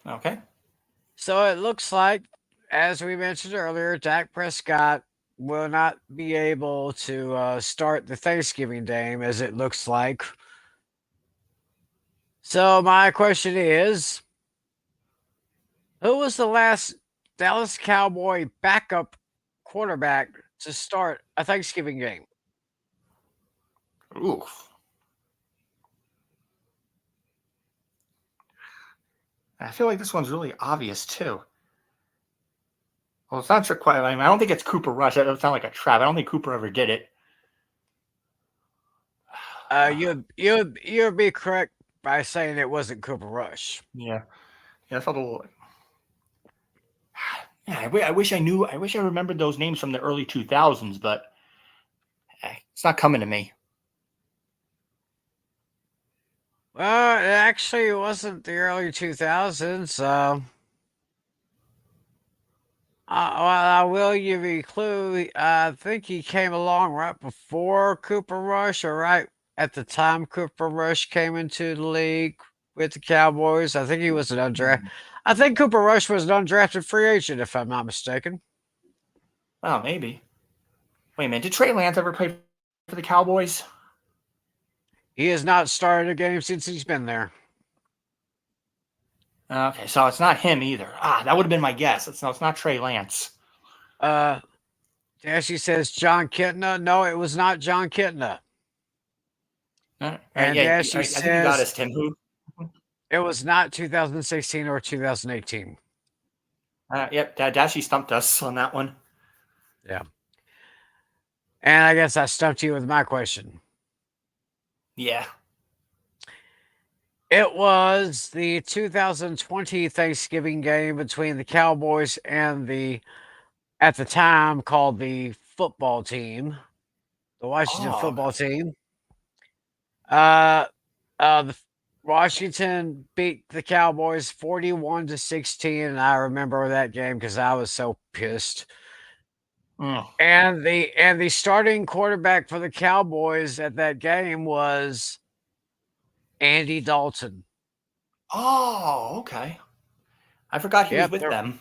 Okay. So it looks like, as we mentioned earlier, Dak Prescott will not be able to start the Thanksgiving game, as it looks like. So my question is, who was the last Dallas Cowboy backup quarterback to start a Thanksgiving game? Oof. I feel like this one's really obvious too. Well, it's not quite. I don't think it's Cooper Rush. That would sound like a trap. I don't think Cooper ever did it. You'd be correct by saying it wasn't Cooper Rush. Yeah, I felt a little. Yeah, I wish I knew. I wish I remembered those names from the early 2000s, but it's not coming to me. Well, it actually wasn't the early 2000s. I will give you a clue. I think he came along right before Cooper Rush, or right at the time Cooper Rush came into the league with the Cowboys. I think he was an undrafted. I think Cooper Rush was an undrafted free agent, if I'm not mistaken. Oh, maybe. Wait a minute. Did Trey Lance ever play for the Cowboys? He has not started a game since he's been there. Okay, so it's not him either. That would have been my guess. It's not Trey Lance. Dashy says John Kitna. No, it was not John Kitna. And Dashy I think you got us, Tim. Who? It was not 2016 or 2018. Yep, Dashy stumped us on that one. Yeah. And I guess I stumped you with my question. Yeah. It was the 2020 Thanksgiving game between the Cowboys and at the time called the football team, the Washington football team. The Washington beat the Cowboys 41-16, and I remember that game because I was so pissed. And the starting quarterback for the Cowboys at that game was Andy Dalton. Oh, okay. I forgot he was with them.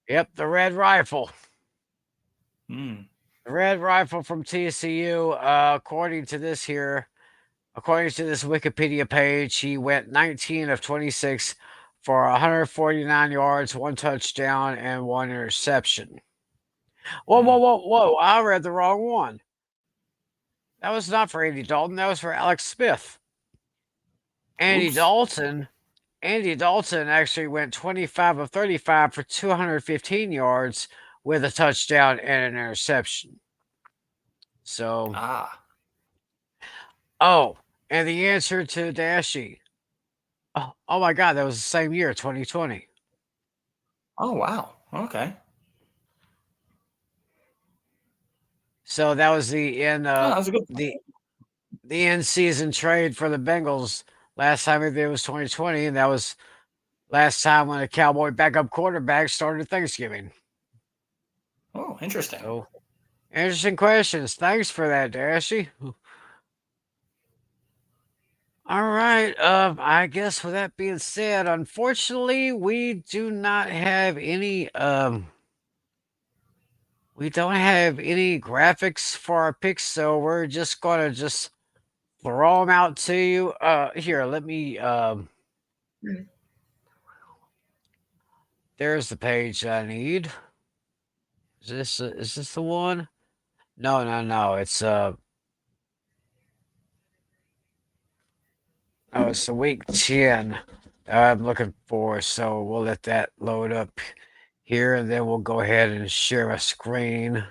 Yep, the Red Rifle. The Red Rifle from TCU, according to this here, According to this Wikipedia page, he went 19 of 26 for 149 yards, 1 touchdown, and 1 interception. Whoa. I read the wrong one. That was not for Andy Dalton. That was for Alex Smith. Andy Dalton actually went 25 of 35 for 215 yards with a touchdown and an interception. So, and the answer to Dashy. Oh my God, that was the same year, 2020. Oh, wow. Okay. So that was the end that was a good the end season trade for the Bengals. Last time it was 2020, and that was last time when a Cowboy backup quarterback started Thanksgiving. Oh, interesting. So, interesting questions. Thanks for that, Dashy. All right. I guess with that being said, unfortunately, we do not have any we don't have any graphics for our picks, so we're just gonna throw them out to you. Here, let me there's the page I need. Is this the one? No. It's oh, it's the week 10 I'm looking for, so we'll let that load up here, and then we'll go ahead and share a screen.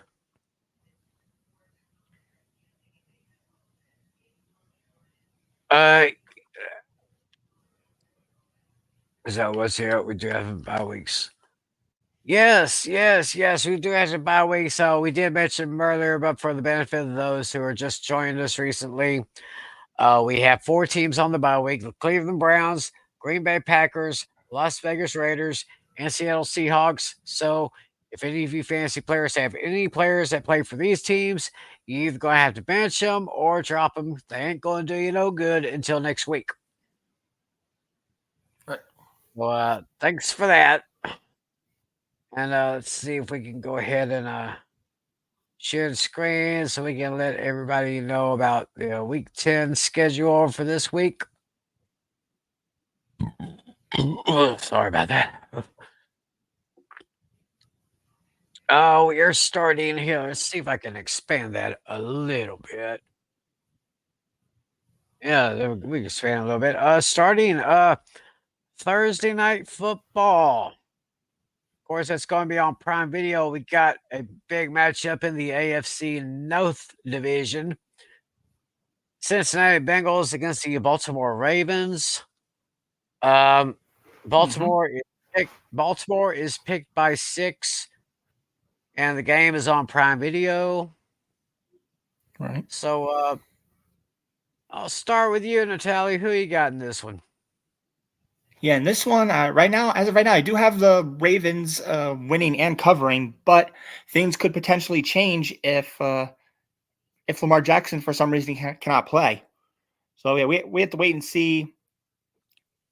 Is that what's here? We do have bye weeks. Yes. We do have a bye week. So we did mention them earlier, but for the benefit of those who are just joining us recently, we have 4 teams on the bye week: the Cleveland Browns, Green Bay Packers, Las Vegas Raiders, and Seattle Seahawks. So if any of you fantasy players have any players that play for these teams, you're either going to have to bench them or drop them. They ain't going to do you no good until next week. Right. Well, thanks for that. And let's see if we can go ahead and share the screen so we can let everybody know about the week 10 schedule for this week. Sorry about that. Oh, you're starting here. Let's see if I can expand that a little bit. Yeah, we can expand a little bit. Starting Thursday Night Football. Of course, that's going to be on Prime Video. We got a big matchup in the AFC North Division. Cincinnati Bengals against the Baltimore Ravens. Baltimore is picked by 6, and the game is on Prime Video. Right. So I'll start with you, Natalie. Who you got in this one? Yeah, in this one, as of right now, I do have the Ravens winning and covering, but things could potentially change if Lamar Jackson, for some reason, cannot play. So yeah, we have to wait and see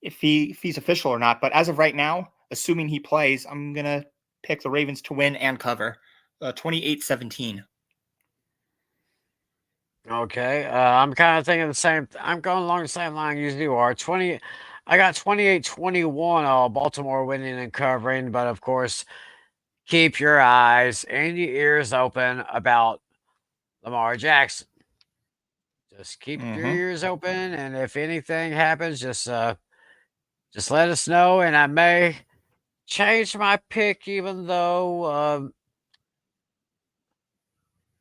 if he's official or not. But as of right now, assuming he plays, I'm gonna pick the Ravens to win and cover, 28-17. Okay, I'm kind of thinking the same. I'm going along the same line as you are. I got 28-21. Baltimore winning and covering, but of course, keep your eyes and your ears open about Lamar Jackson. Just keep your ears open, and if anything happens, just let us know, and I may change my pick, even though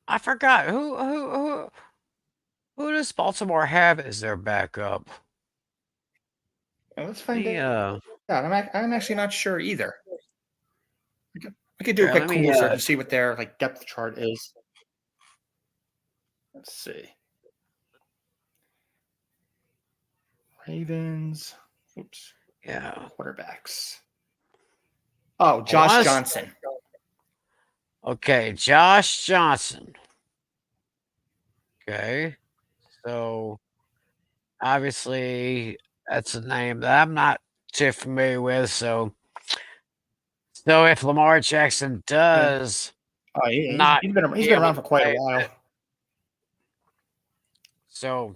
I forgot who does Baltimore have as their backup? Let's find out. I'm actually not sure either. We could do a quick Google search to see what their depth chart is. Let's see. Ravens. Oops. Yeah. Quarterbacks. Oh, Josh Johnson. Okay, Josh Johnson. Okay. So obviously that's a name that I'm not too familiar with. So if Lamar Jackson does he's been around for quite a while. So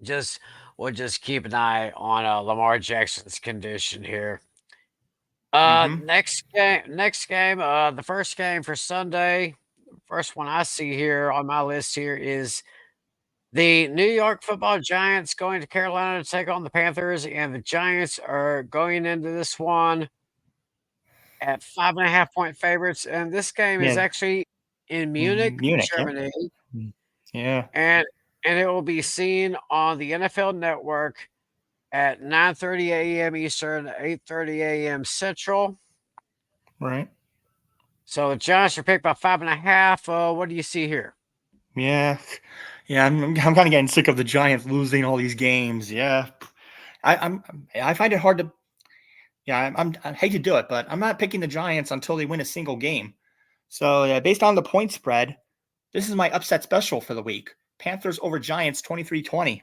just we'll just keep an eye on Lamar Jackson's condition here. Mhm. Next game, the first game for Sunday, first one I see here on my list here is the New York Football Giants going to Carolina to take on the Panthers, and the Giants are going into this one at 5.5 point favorites. And this game is Yeah. actually in Munich, Munich, yep. Germany, Yeah. and it will be seen on the NFL Network at 9:30 a.m. Eastern, 8:30 a.m. Central. Right. So the Giants are picked by 5.5. What do you see here? Yeah. Yeah, I'm kind of getting sick of the Giants losing all these games. Yeah. I find it hard to yeah, I hate to do it, but I'm not picking the Giants until they win a single game. So, yeah, based on the point spread, this is my upset special for the week. Panthers over Giants 23-20.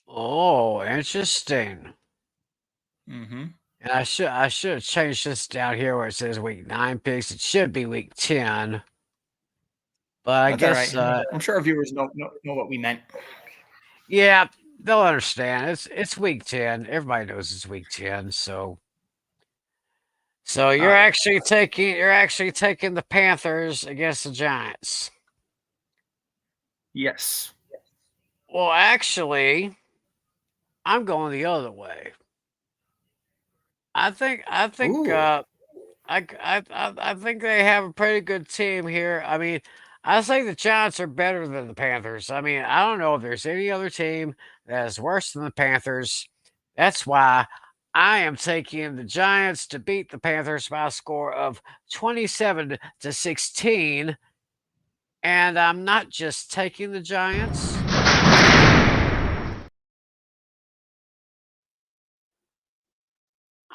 Oh, interesting. Mhm. And I should have changed this down here where it says week 9 picks. It should be week 10. But I That's all guess right. I'm sure our viewers know what we meant. yeah, they'll understand. It's week 10. Everybody knows it's week 10. So you're Yeah. actually taking the Panthers against the Giants. Yes. Well, actually, I'm going the other way. I think Ooh. I think they have a pretty good team here. I mean, I think the Giants are better than the Panthers. I mean, I don't know if there's any other team that is worse than the Panthers. That's why I am taking the Giants to beat the Panthers by a score of 27-16. And I'm not just taking the Giants.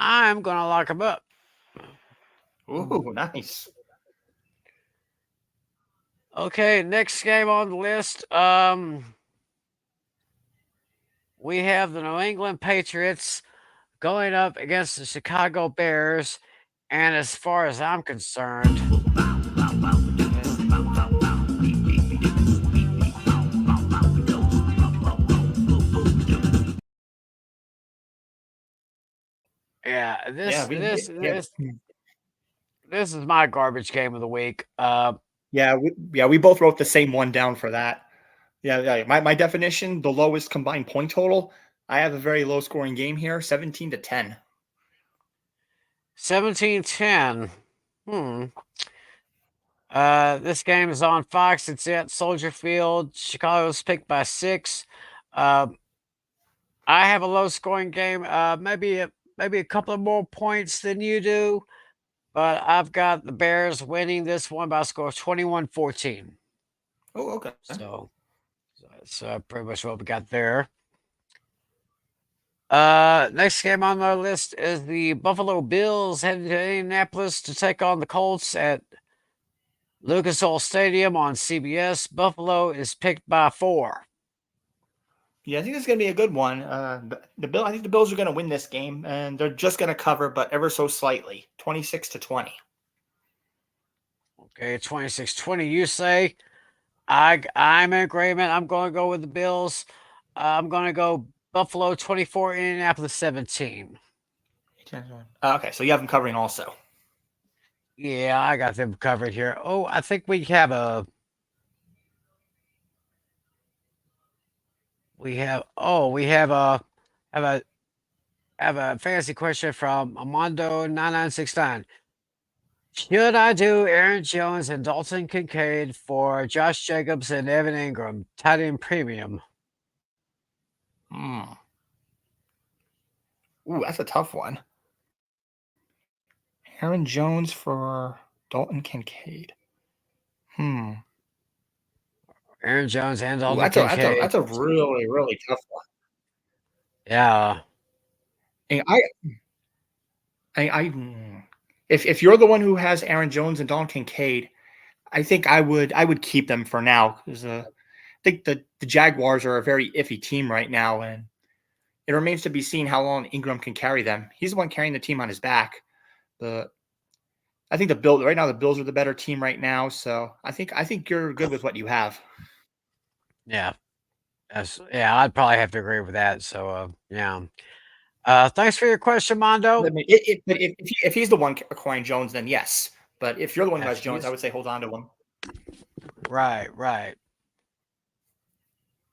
I'm going to lock them up. Ooh, nice. Okay, next game on the list. We have the New England Patriots going up against the Chicago Bears. And as far as I'm concerned, yeah, Yeah, this is my garbage game of the week. we both wrote the same one down for that. Yeah. My definition, the lowest combined point total. I have a very low scoring game here, 17-10. 17-10. This game is on Fox. It's at Soldier Field. Chicago's picked by 6. I have a low scoring game. Maybe a couple of more points than you do, but I've got the Bears winning this one by a score of 21-14. Oh, okay. So that's pretty much what we got there. Next game on my list is the Buffalo Bills heading to Indianapolis to take on the Colts at Lucas Oil Stadium on CBS. Buffalo is picked by 4. Yeah, I think it's going to be a good one. I think the Bills are going to win this game, and they're just going to cover, but ever so slightly, 26-20. Okay, 26-20. You say. I'm in agreement. I'm going to go with the Bills. I'm going to go Buffalo 24, Indianapolis 17. Okay, so you have them covering also. Yeah, I got them covered here. Oh, I think we have a fantasy question from Amando9969. Should I do Aaron Jones and Dalton Kincaid for Josh Jacobs and Evan Ingram, tight end premium? Ooh, that's a tough one. Aaron Jones for Dalton Kincaid. Aaron Jones and Dalton Kincaid. That's a really, really tough one. Yeah. And if you're the one who has Aaron Jones and Dalton Kincaid, I think I would keep them for now because I think the Jaguars are a very iffy team right now, and it remains to be seen how long Ingram can carry them. He's the one carrying the team on his back. But I think the Bills are the better team right now. So I think you're good with what you have. Yeah. I'd probably have to agree with that. So, yeah. Thanks for your question, Mondo. But if he's the one acquiring Jones, then yes. But if you're the one who has Jones, I would say hold on to him. Right.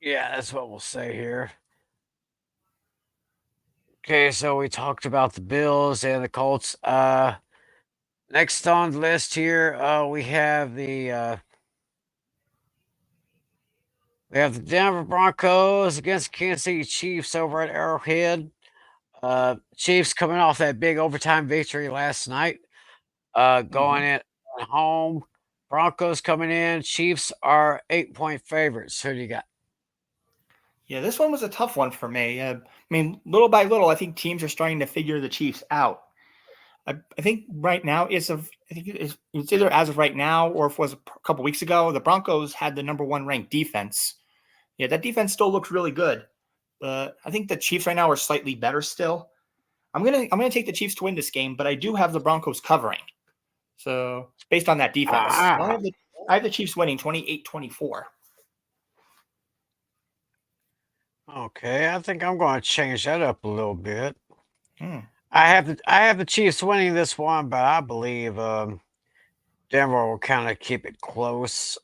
Yeah, that's what we'll say here. Okay, so we talked about the Bills and the Colts. Next on the list here, we have the Denver Broncos against Kansas City Chiefs over at Arrowhead. Chiefs coming off that big overtime victory last night. Going in home. Broncos coming in. Chiefs are 8-point favorites. Who do you got? Yeah, this one was a tough one for me. I mean, little by little, I think teams are starting to figure the Chiefs out. I think right now it's either as of right now or if it was a couple weeks ago, the Broncos had the number 1 ranked defense. Yeah, that defense still looks really good. I think the Chiefs right now are slightly better still. I'm gonna take the Chiefs to win this game, but I do have the Broncos covering. So based on that defense, I have the Chiefs winning 28-24. Okay, I think I'm going to change that up a little bit. I have the Chiefs winning this one, but I believe Denver will kind of keep it close.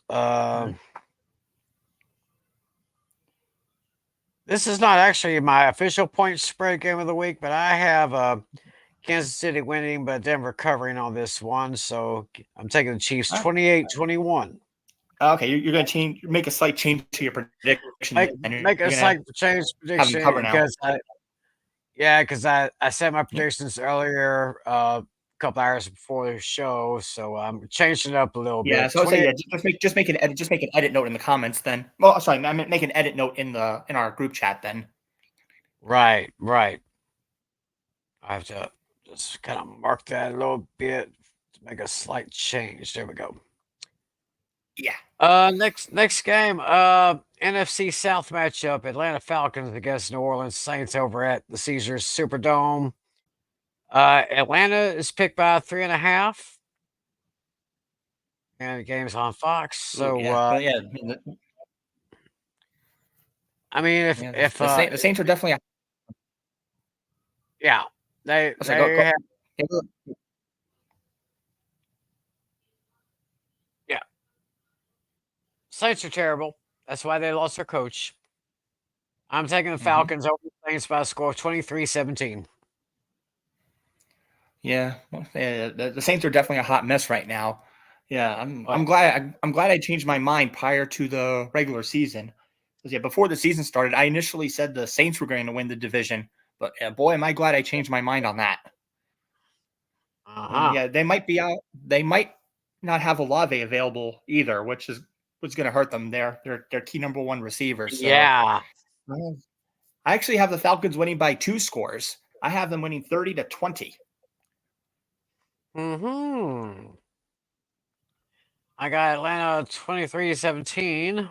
This is not actually my official point spread game of the week, but I have Kansas City winning, but Denver covering on this one. So I'm taking the Chiefs 28-21. Okay, you're going to make a slight change to your prediction. Make a slight change prediction because I said my predictions earlier a couple hours before the show, so I'm changing it up a little bit. Yeah, so just make an edit note in the comments then. Well, sorry, I meant make an edit note in our group chat then. Right. I have to just kind of mark that a little bit to make a slight change. There we go. Yeah. Next game, NFC South matchup: Atlanta Falcons against New Orleans Saints over at the Caesars Superdome. Atlanta is picked by 3.5, and the game's on Fox. So, I mean, if the Saints are definitely, they Saints are terrible. That's why they lost their coach. I'm taking the Falcons over the Saints by a score of 23-17. Yeah, the Saints are definitely a hot mess right now. Yeah, I'm glad I changed my mind prior to the regular season. Because before the season started, I initially said the Saints were going to win the division, but boy, am I glad I changed my mind on that. Yeah, they might be out. They might not have Olave available either, which is going to hurt them. They're key number 1 receiver. So. Yeah, I actually have the Falcons winning by 2 scores. I have them winning 30-20. I got Atlanta 23-17.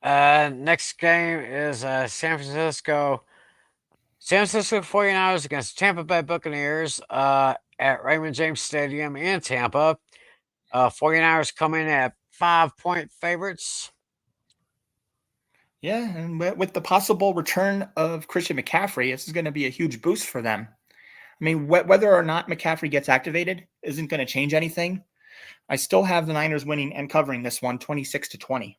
Next game is San Francisco 49ers against Tampa Bay Buccaneers at Raymond James Stadium in Tampa. 49ers come in at 5-point favorites. Yeah, and with the possible return of Christian McCaffrey, this is going to be a huge boost for them. I mean, whether or not McCaffrey gets activated isn't going to change anything. I still have the Niners winning and covering this one 26-20.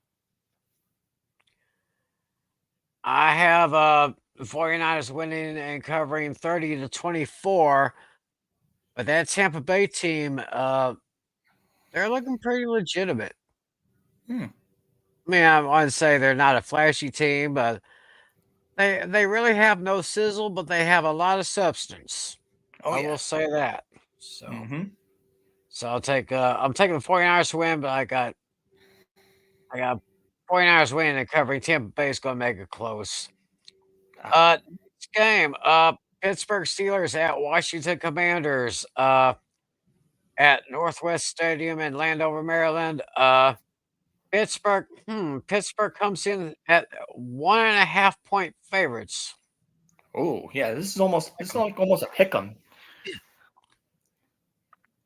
I have the 49ers winning and covering 30-24. But that Tampa Bay team, they're looking pretty legitimate. I mean, I want to say they're not a flashy team, but they really have no sizzle, but they have a lot of substance. I will say that. So, so I'm taking the 49ers to win, but I got 49ers winning and covering. Tampa Bay is going to make it close. Next game, Pittsburgh Steelers at Washington Commanders at Northwest Stadium in Landover, Maryland. Pittsburgh comes in at 1.5-point favorites. Oh, yeah, this is like almost a pick 'em.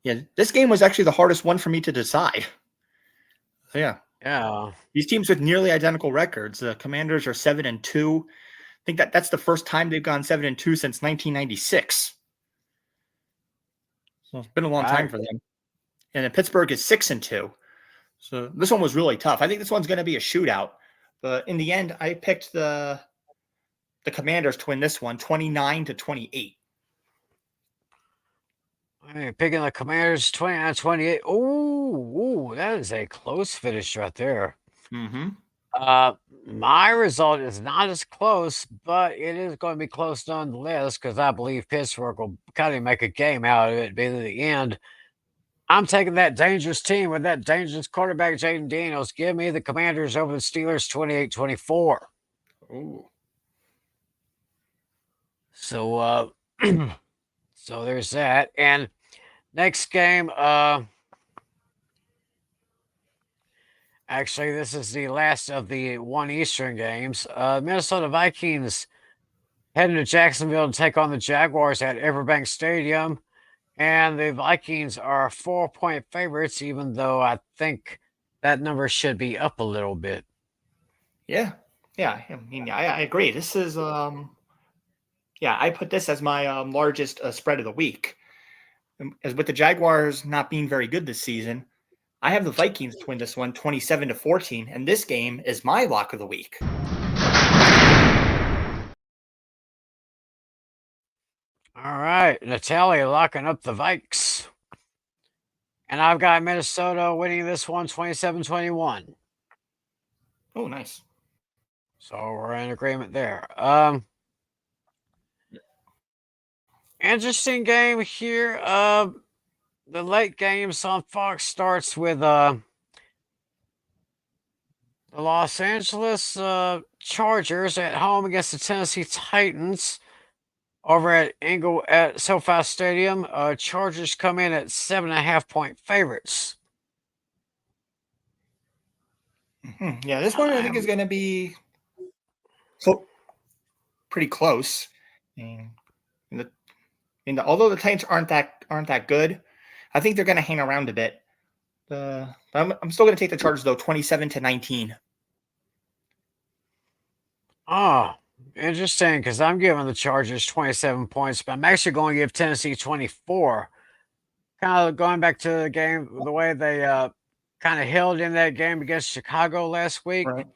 Yeah, this game was actually the hardest one for me to decide. So, yeah, Yeah. these teams with nearly identical records. The Commanders are 7-2. I think that's the first time they've gone 7-2 since 1996. So it's been a long time for them. And then Pittsburgh is 6-2. So this one was really tough. I think this one's going to be a shootout. But in the end, I picked the Commanders to win this one, 29-28. Picking the Commanders 29-28. Ooh, that is a close finish right there. Mm-hmm. My result is not as close, but it is going to be close nonetheless because I believe Pittsburgh will kind of make a game out of it by the end. I'm taking that dangerous team with that dangerous quarterback, Jaden Daniels. Give me the Commanders over the Steelers 28-24. Ooh. So, so there's that. And next game, actually, this is the last of the 1 Eastern games. Minnesota Vikings heading to Jacksonville to take on the Jaguars at Everbank Stadium. And the Vikings are 4-point favorites, even though I think that number should be up a little bit. Yeah. Yeah. I mean, I agree. This is, I put this as my largest spread of the week. As with the Jaguars not being very good this season, I have the Vikings to win this one 27-14, and this game is my lock of the week. All right, Natalia locking up the Vikes. And I've got Minnesota winning this one 27-21. Oh, nice. So we're in agreement there. Interesting game here. The late games on Fox starts with the Los Angeles Chargers at home against the Tennessee Titans over at SoFi Stadium. Chargers come in at 7.5-point favorites. Mm-hmm. Yeah, this one I think is going to be pretty close. Although the Titans aren't that good, I think they're going to hang around a bit. I'm still going to take the Chargers though, 27-19. Oh, interesting, because I'm giving the Chargers 27 points, but I'm actually going to give Tennessee 24. Kind of going back to the game, the way they kind of held in that game against Chicago last week. Right.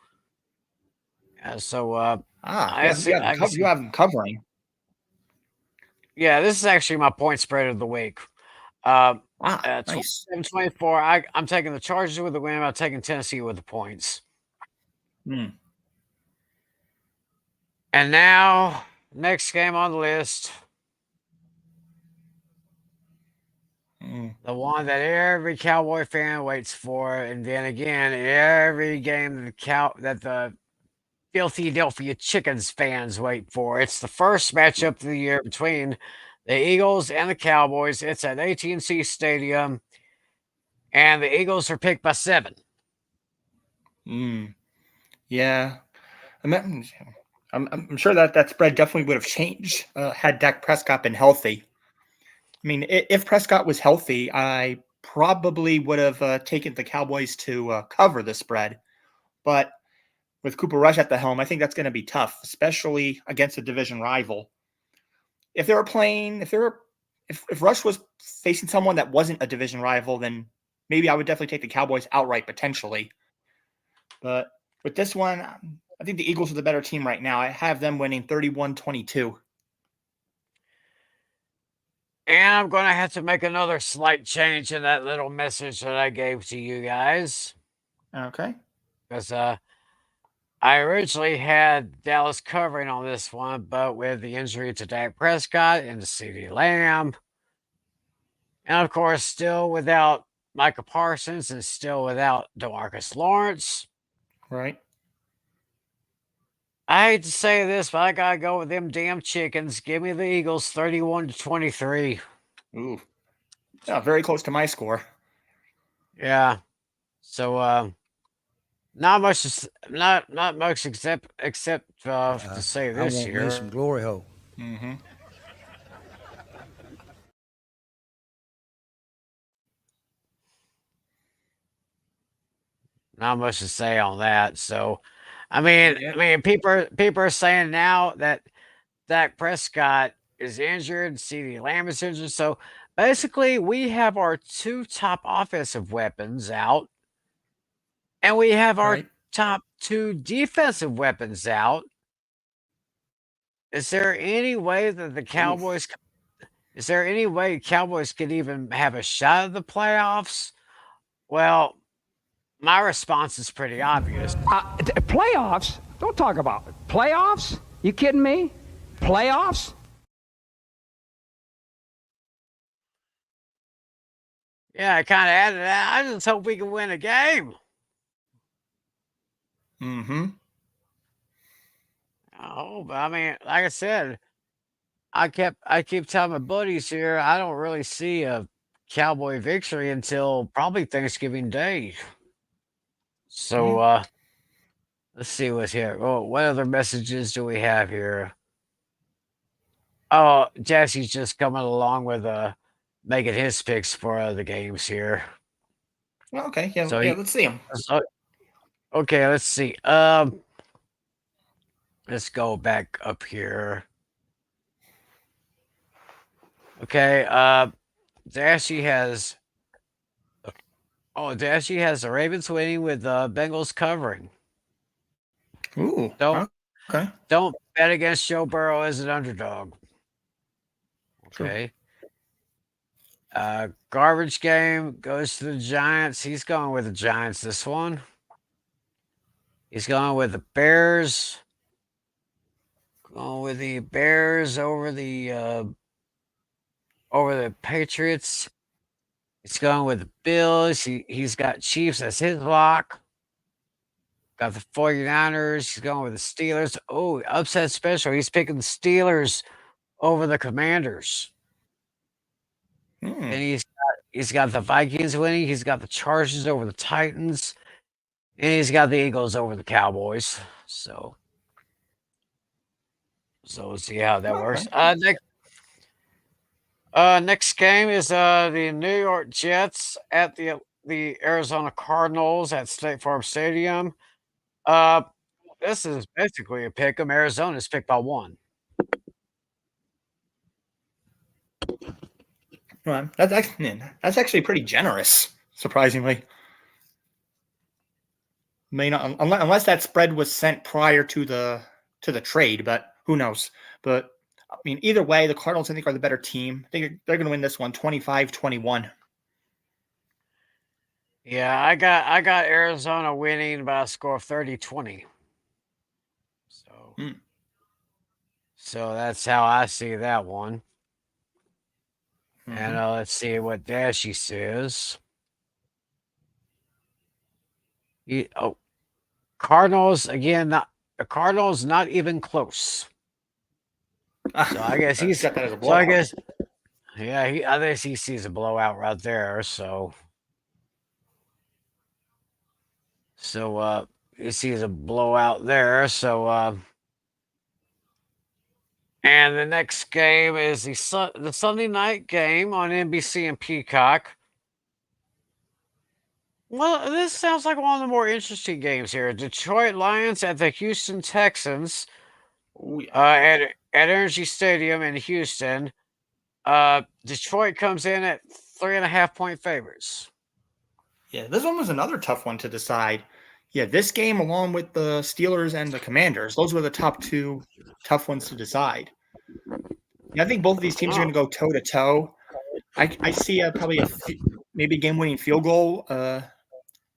So you have them covering. Yeah, this is actually my point spread of the week. Nice. 27-24. I'm taking the Chargers with the win. I'm taking Tennessee with the points. Mm. And now, next game on the list. The one that every Cowboy fan waits for. And then again, every game that the Philadelphia Chickens fans wait for. It's the first matchup of the year between the Eagles and the Cowboys. It's at AT&T Stadium. And the Eagles are picked by 7. Yeah. I'm sure that spread definitely would have changed had Dak Prescott been healthy. I mean, if Prescott was healthy, I probably would have taken the Cowboys to cover the spread. But with Cooper Rush at the helm, I think that's going to be tough, especially against a division rival. If Rush was facing someone that wasn't a division rival, then maybe I would definitely take the Cowboys outright potentially. But with this one, I think the Eagles are the better team right now. I have them winning 31-22. And I'm going to have to make another slight change in that little message that I gave to you guys. Okay. Because I originally had Dallas covering on this one, but with the injury to Dak Prescott and to CeeDee Lamb, and of course, still without Micah Parsons and still without DeMarcus Lawrence. Right. I hate to say this, but I gotta go with them damn Chickens. Give me the Eagles 31-23. Ooh. Yeah, very close to my score. Yeah. So not much except to say I this want me here. some glory hole. Mm-hmm. Not much to say on that. So, Yeah. people are saying now that Dak Prescott is injured, CeeDee Lamb is injured. So basically, we have our two top offensive weapons out, and we have our Right. top two defensive weapons out. Is there any way that the Oof. Cowboys? Is there any way Cowboys could even have a shot at the playoffs? Well, my response is pretty obvious. Playoffs? Don't talk about it. Playoffs? You kidding me? Playoffs? Yeah, I kind of added that. I just hope we can win a game. Mm-hmm. Oh, but like I said, I keep telling my buddies here, I don't really see a Cowboy victory until probably Thanksgiving Day. So Mm. let's see what's here. Oh, what other messages do we have here? Oh, Jesse's just coming along with making his picks for the games here. Well, okay. Yeah. So Yeah. he Let's see him. so, okay, let's see. Let's go back up here. Okay, Dashy has Dashy has the Ravens winning with Bengals covering. Ooh. Don't Okay. don't bet against Joe Burrow as an underdog. True. Okay. Garbage game goes to the Giants. He's going with the Giants this one. He's going with the Bears. Going with the Bears over the Patriots. He's going with the Bills. He's got Chiefs as his lock. Got the 49ers. He's going with the Steelers. Oh, upset special. He's picking the Steelers over the Commanders. Mm. And he's got the Vikings winning. He's got the Chargers over the Titans. And he's got the Eagles over the Cowboys. So we'll see how that works. Next game is the New York Jets at the Arizona Cardinals at State Farm Stadium. This is basically a pick 'em. Arizona's picked by 1. Well, that's actually pretty generous, surprisingly. May not unless that spread was sent prior to the trade, but who knows? But I mean, either way, the Cardinals I think are the better team. They're going to win this one 25-21. Yeah, I got Arizona winning by a score of 30-20. So Hmm. so that's how I see that one. Mhm. And let's see what Dashy says. Cardinals again. The Cardinals not even close. So I guess he's got that as a so I blowout. guess yeah. I guess he sees a blowout right there. So he sees a blowout there. So and the next game is the Sunday night game on NBC and Peacock. Well, this sounds like one of the more interesting games here. Detroit Lions at the Houston Texans Oh, yeah. at Energy Stadium in Houston. Detroit comes in at 3.5-point favorites. Yeah, this one was another tough one to decide. Yeah, this game along with the Steelers and the Commanders, those were the top two tough ones to decide. Yeah, I think both of these teams are going to go toe to toe. I see probably maybe game-winning field goal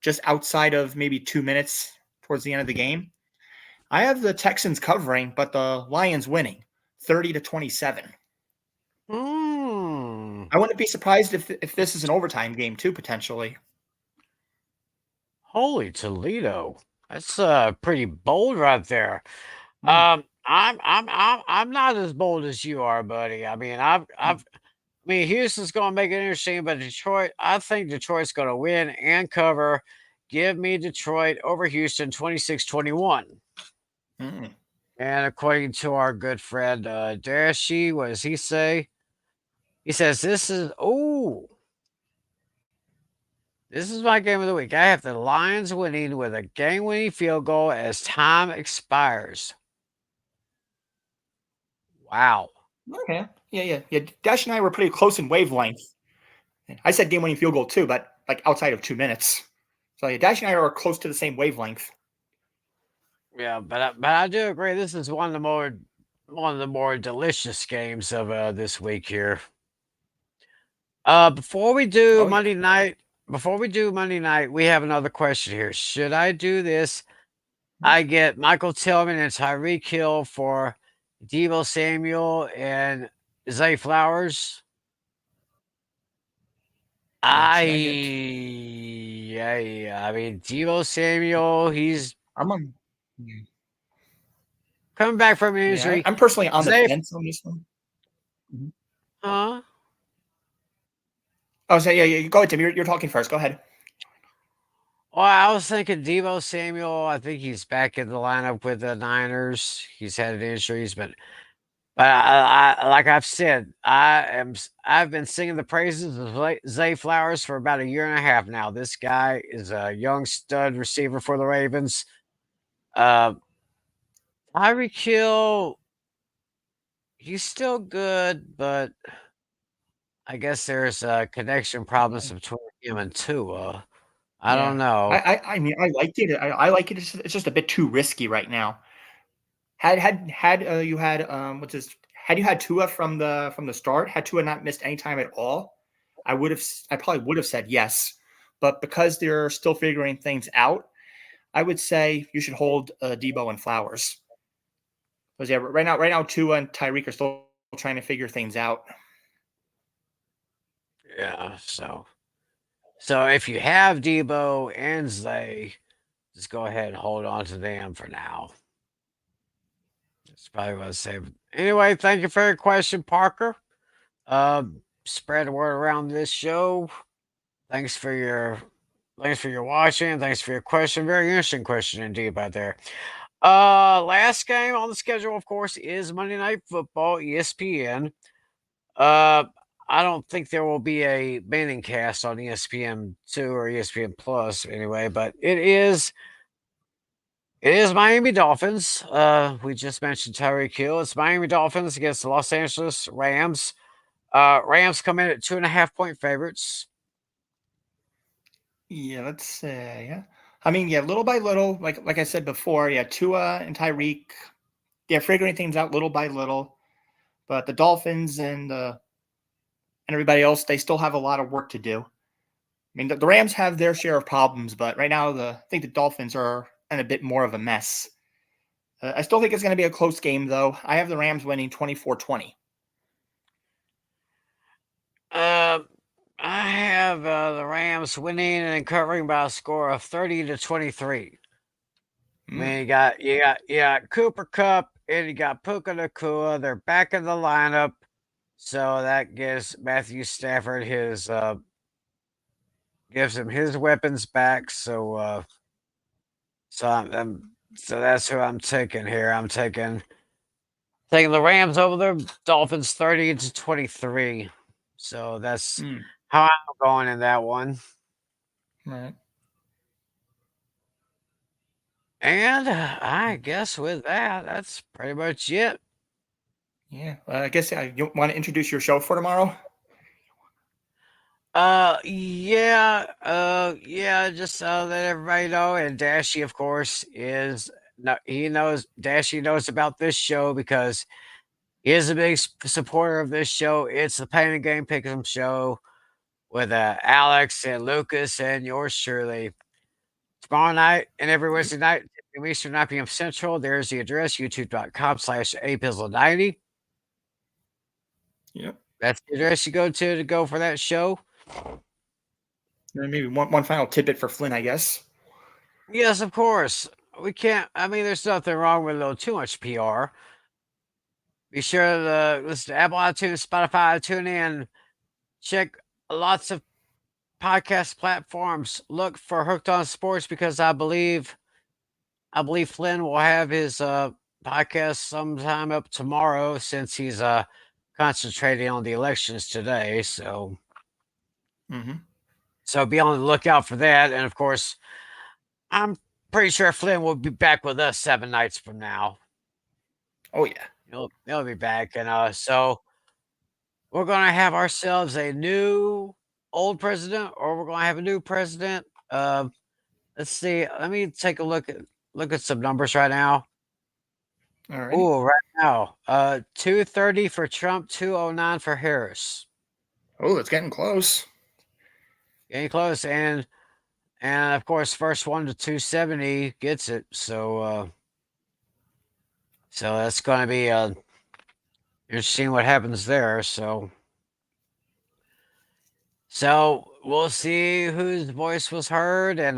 just outside of maybe 2 minutes towards the end of the game. I have the Texans covering, but the Lions winning 30-27. I wouldn't be surprised if this is an overtime game too, potentially. Holy Toledo. That's pretty bold right there. Mm. I'm not as bold as you are, buddy. Houston's going to make it interesting, but I think Detroit's going to win and cover, give me Detroit over Houston 26-21. Mm. And according to our good friend Dashy, what does he say? He says, this is my game of the week. I have the Lions winning with a game-winning field goal as time expires. Wow. Okay. Yeah. Dash and I were pretty close in wavelength. I said game-winning field goal too, but like outside of 2 minutes. So yeah, Dash and I are close to the same wavelength. Yeah, but I do agree. This is one of the more delicious games of this week here. Before we do Monday night, we have another question here. Should I do this? I get Michael Tillman and Tyreek Hill for Deebo Samuel and Zay Flowers. Yeah, I mean Deebo Samuel, he's I'm on. coming back from an Yeah, injury. I'm personally on the Zay, fence on this one. huh? Oh, so yeah. Go ahead, Tim. You're talking first. Go ahead. Well, I was thinking Deebo Samuel. I think he's back in the lineup with the Niners. He's had injuries, but I like I've said, I've been singing the praises of Zay Flowers for about a year and a half now. This guy is a young stud receiver for the Ravens. Tyreek Hill, he's still good, but I guess there's connection problems between him and Tua. I don't know. I mean, I like it. I like it. It's just a bit too risky right now. Had you had what's this? Had you had Tua from the start? Had Tua not missed any time at all? I probably would have said yes. But because they're still figuring things out, I would say you should hold Deebo and Flowers. Because yeah, right now Tua and Tyreek are still trying to figure things out. Yeah, so if you have Deebo and Zay, just go ahead and hold on to them for now. That's probably what I say. Anyway, thank you for your question, Parker. Spread the word around this show. Thanks for your watching. Thanks for your question. Very interesting question indeed about there. Last game on the schedule, of course, is Monday Night Football, ESPN. I don't think there will be a Manning cast on ESPN2 or ESPN Plus anyway, but it is Miami Dolphins. We just mentioned Tyreek Hill. It's Miami Dolphins against the Los Angeles Rams. Rams come in at 2.5-point favorites. Yeah, let's say. Yeah. I mean, yeah, little by little, like I said before, yeah, Tua and Tyreek, yeah, figuring things out little by little. But the Dolphins and everybody else, they still have a lot of work to do. I mean, the Rams have their share of problems, but right now, I think the Dolphins are in a bit more of a mess. I still think it's going to be a close game, though. I have the Rams winning 24-20. I have the Rams winning and covering by a score of 30-23. I mean, you got Cooper Kupp and you got Puka Nacua. They're back in the lineup, so that gives Matthew Stafford gives him his weapons back. So so that's who I'm taking here. I'm taking the Rams over the Dolphins 30-23. So that's how I'm going in that one. Right. And I guess with that, that's pretty much it. Yeah. I guess you want to introduce your show for tomorrow? Yeah, just let everybody know. And Dashy, of course, Dashy knows about this show because he is a big supporter of this show. It's the Pain and Game Pick'em show with Alex and Lucas and yours truly. Tomorrow night and every Wednesday night, Eastern 9 p.m. Central. There's the address, youtube.com/apizzle90. Yep. That's the address you go to go for that show. And maybe one final tidbit for Flynn, I guess. Yes, of course. We can't. I mean, there's nothing wrong with a little too much PR. Be sure to listen to Apple iTunes, Spotify, tune in, check lots of podcast platforms. Look for Hooked on Sports because I believe Flynn will have his podcast sometime up tomorrow since he's concentrating on the elections today. So Mm-hmm. so be on the lookout for that. And of course, I'm pretty sure Flynn will be back with us 7 nights from now. Oh yeah. He'll be back, and so we're gonna have ourselves a new old president, or we're gonna have a new president. Let's see. Let me take a look at some numbers right now. All right. Ooh, right now, 230 for Trump, 209 for Harris. Oh, it's getting close. Getting close, and of course, first one to 270 gets it. So that's going to be interesting what happens there. So we'll see whose voice was heard and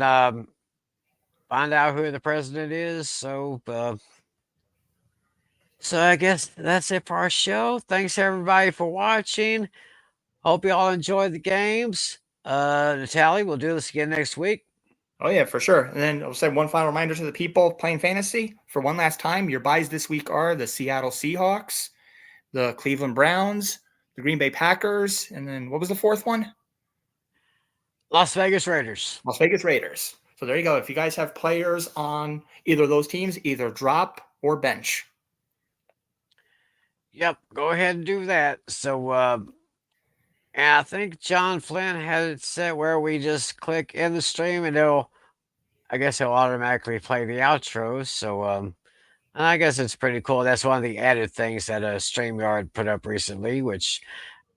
find out who the president is. So I guess that's it for our show. Thanks everybody for watching. Hope you all enjoyed the games. Natalie, we'll do this again next week. Oh yeah, for sure. And then I'll say one final reminder to the people playing fantasy for one last time. Your buys this week are the Seattle Seahawks, the Cleveland Browns, the Green Bay Packers, and then what was the fourth one? Las Vegas Raiders. Las Vegas Raiders. So there you go. If you guys have players on either of those teams, either drop or bench. Yep, go ahead and do that. So and I think John Flynn had it set where we just click in the stream and it'll automatically play the outro. So and I guess it's pretty cool. That's one of the added things that StreamYard put up recently, which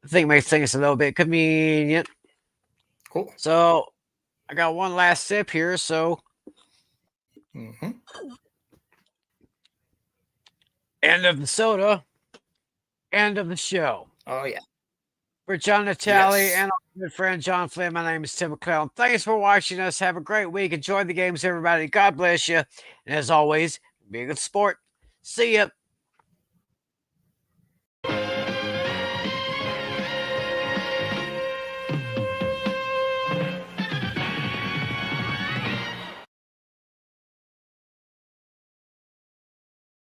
I think makes things a little bit convenient. Cool. So I got one last sip here. So end of the soda, end of the show. Oh yeah. For John Natale and our good friend John Flynn, my name is Tim McClellan. Thanks for watching us. Have a great week. Enjoy the games, everybody. God bless you. And as always, be a good sport. See ya.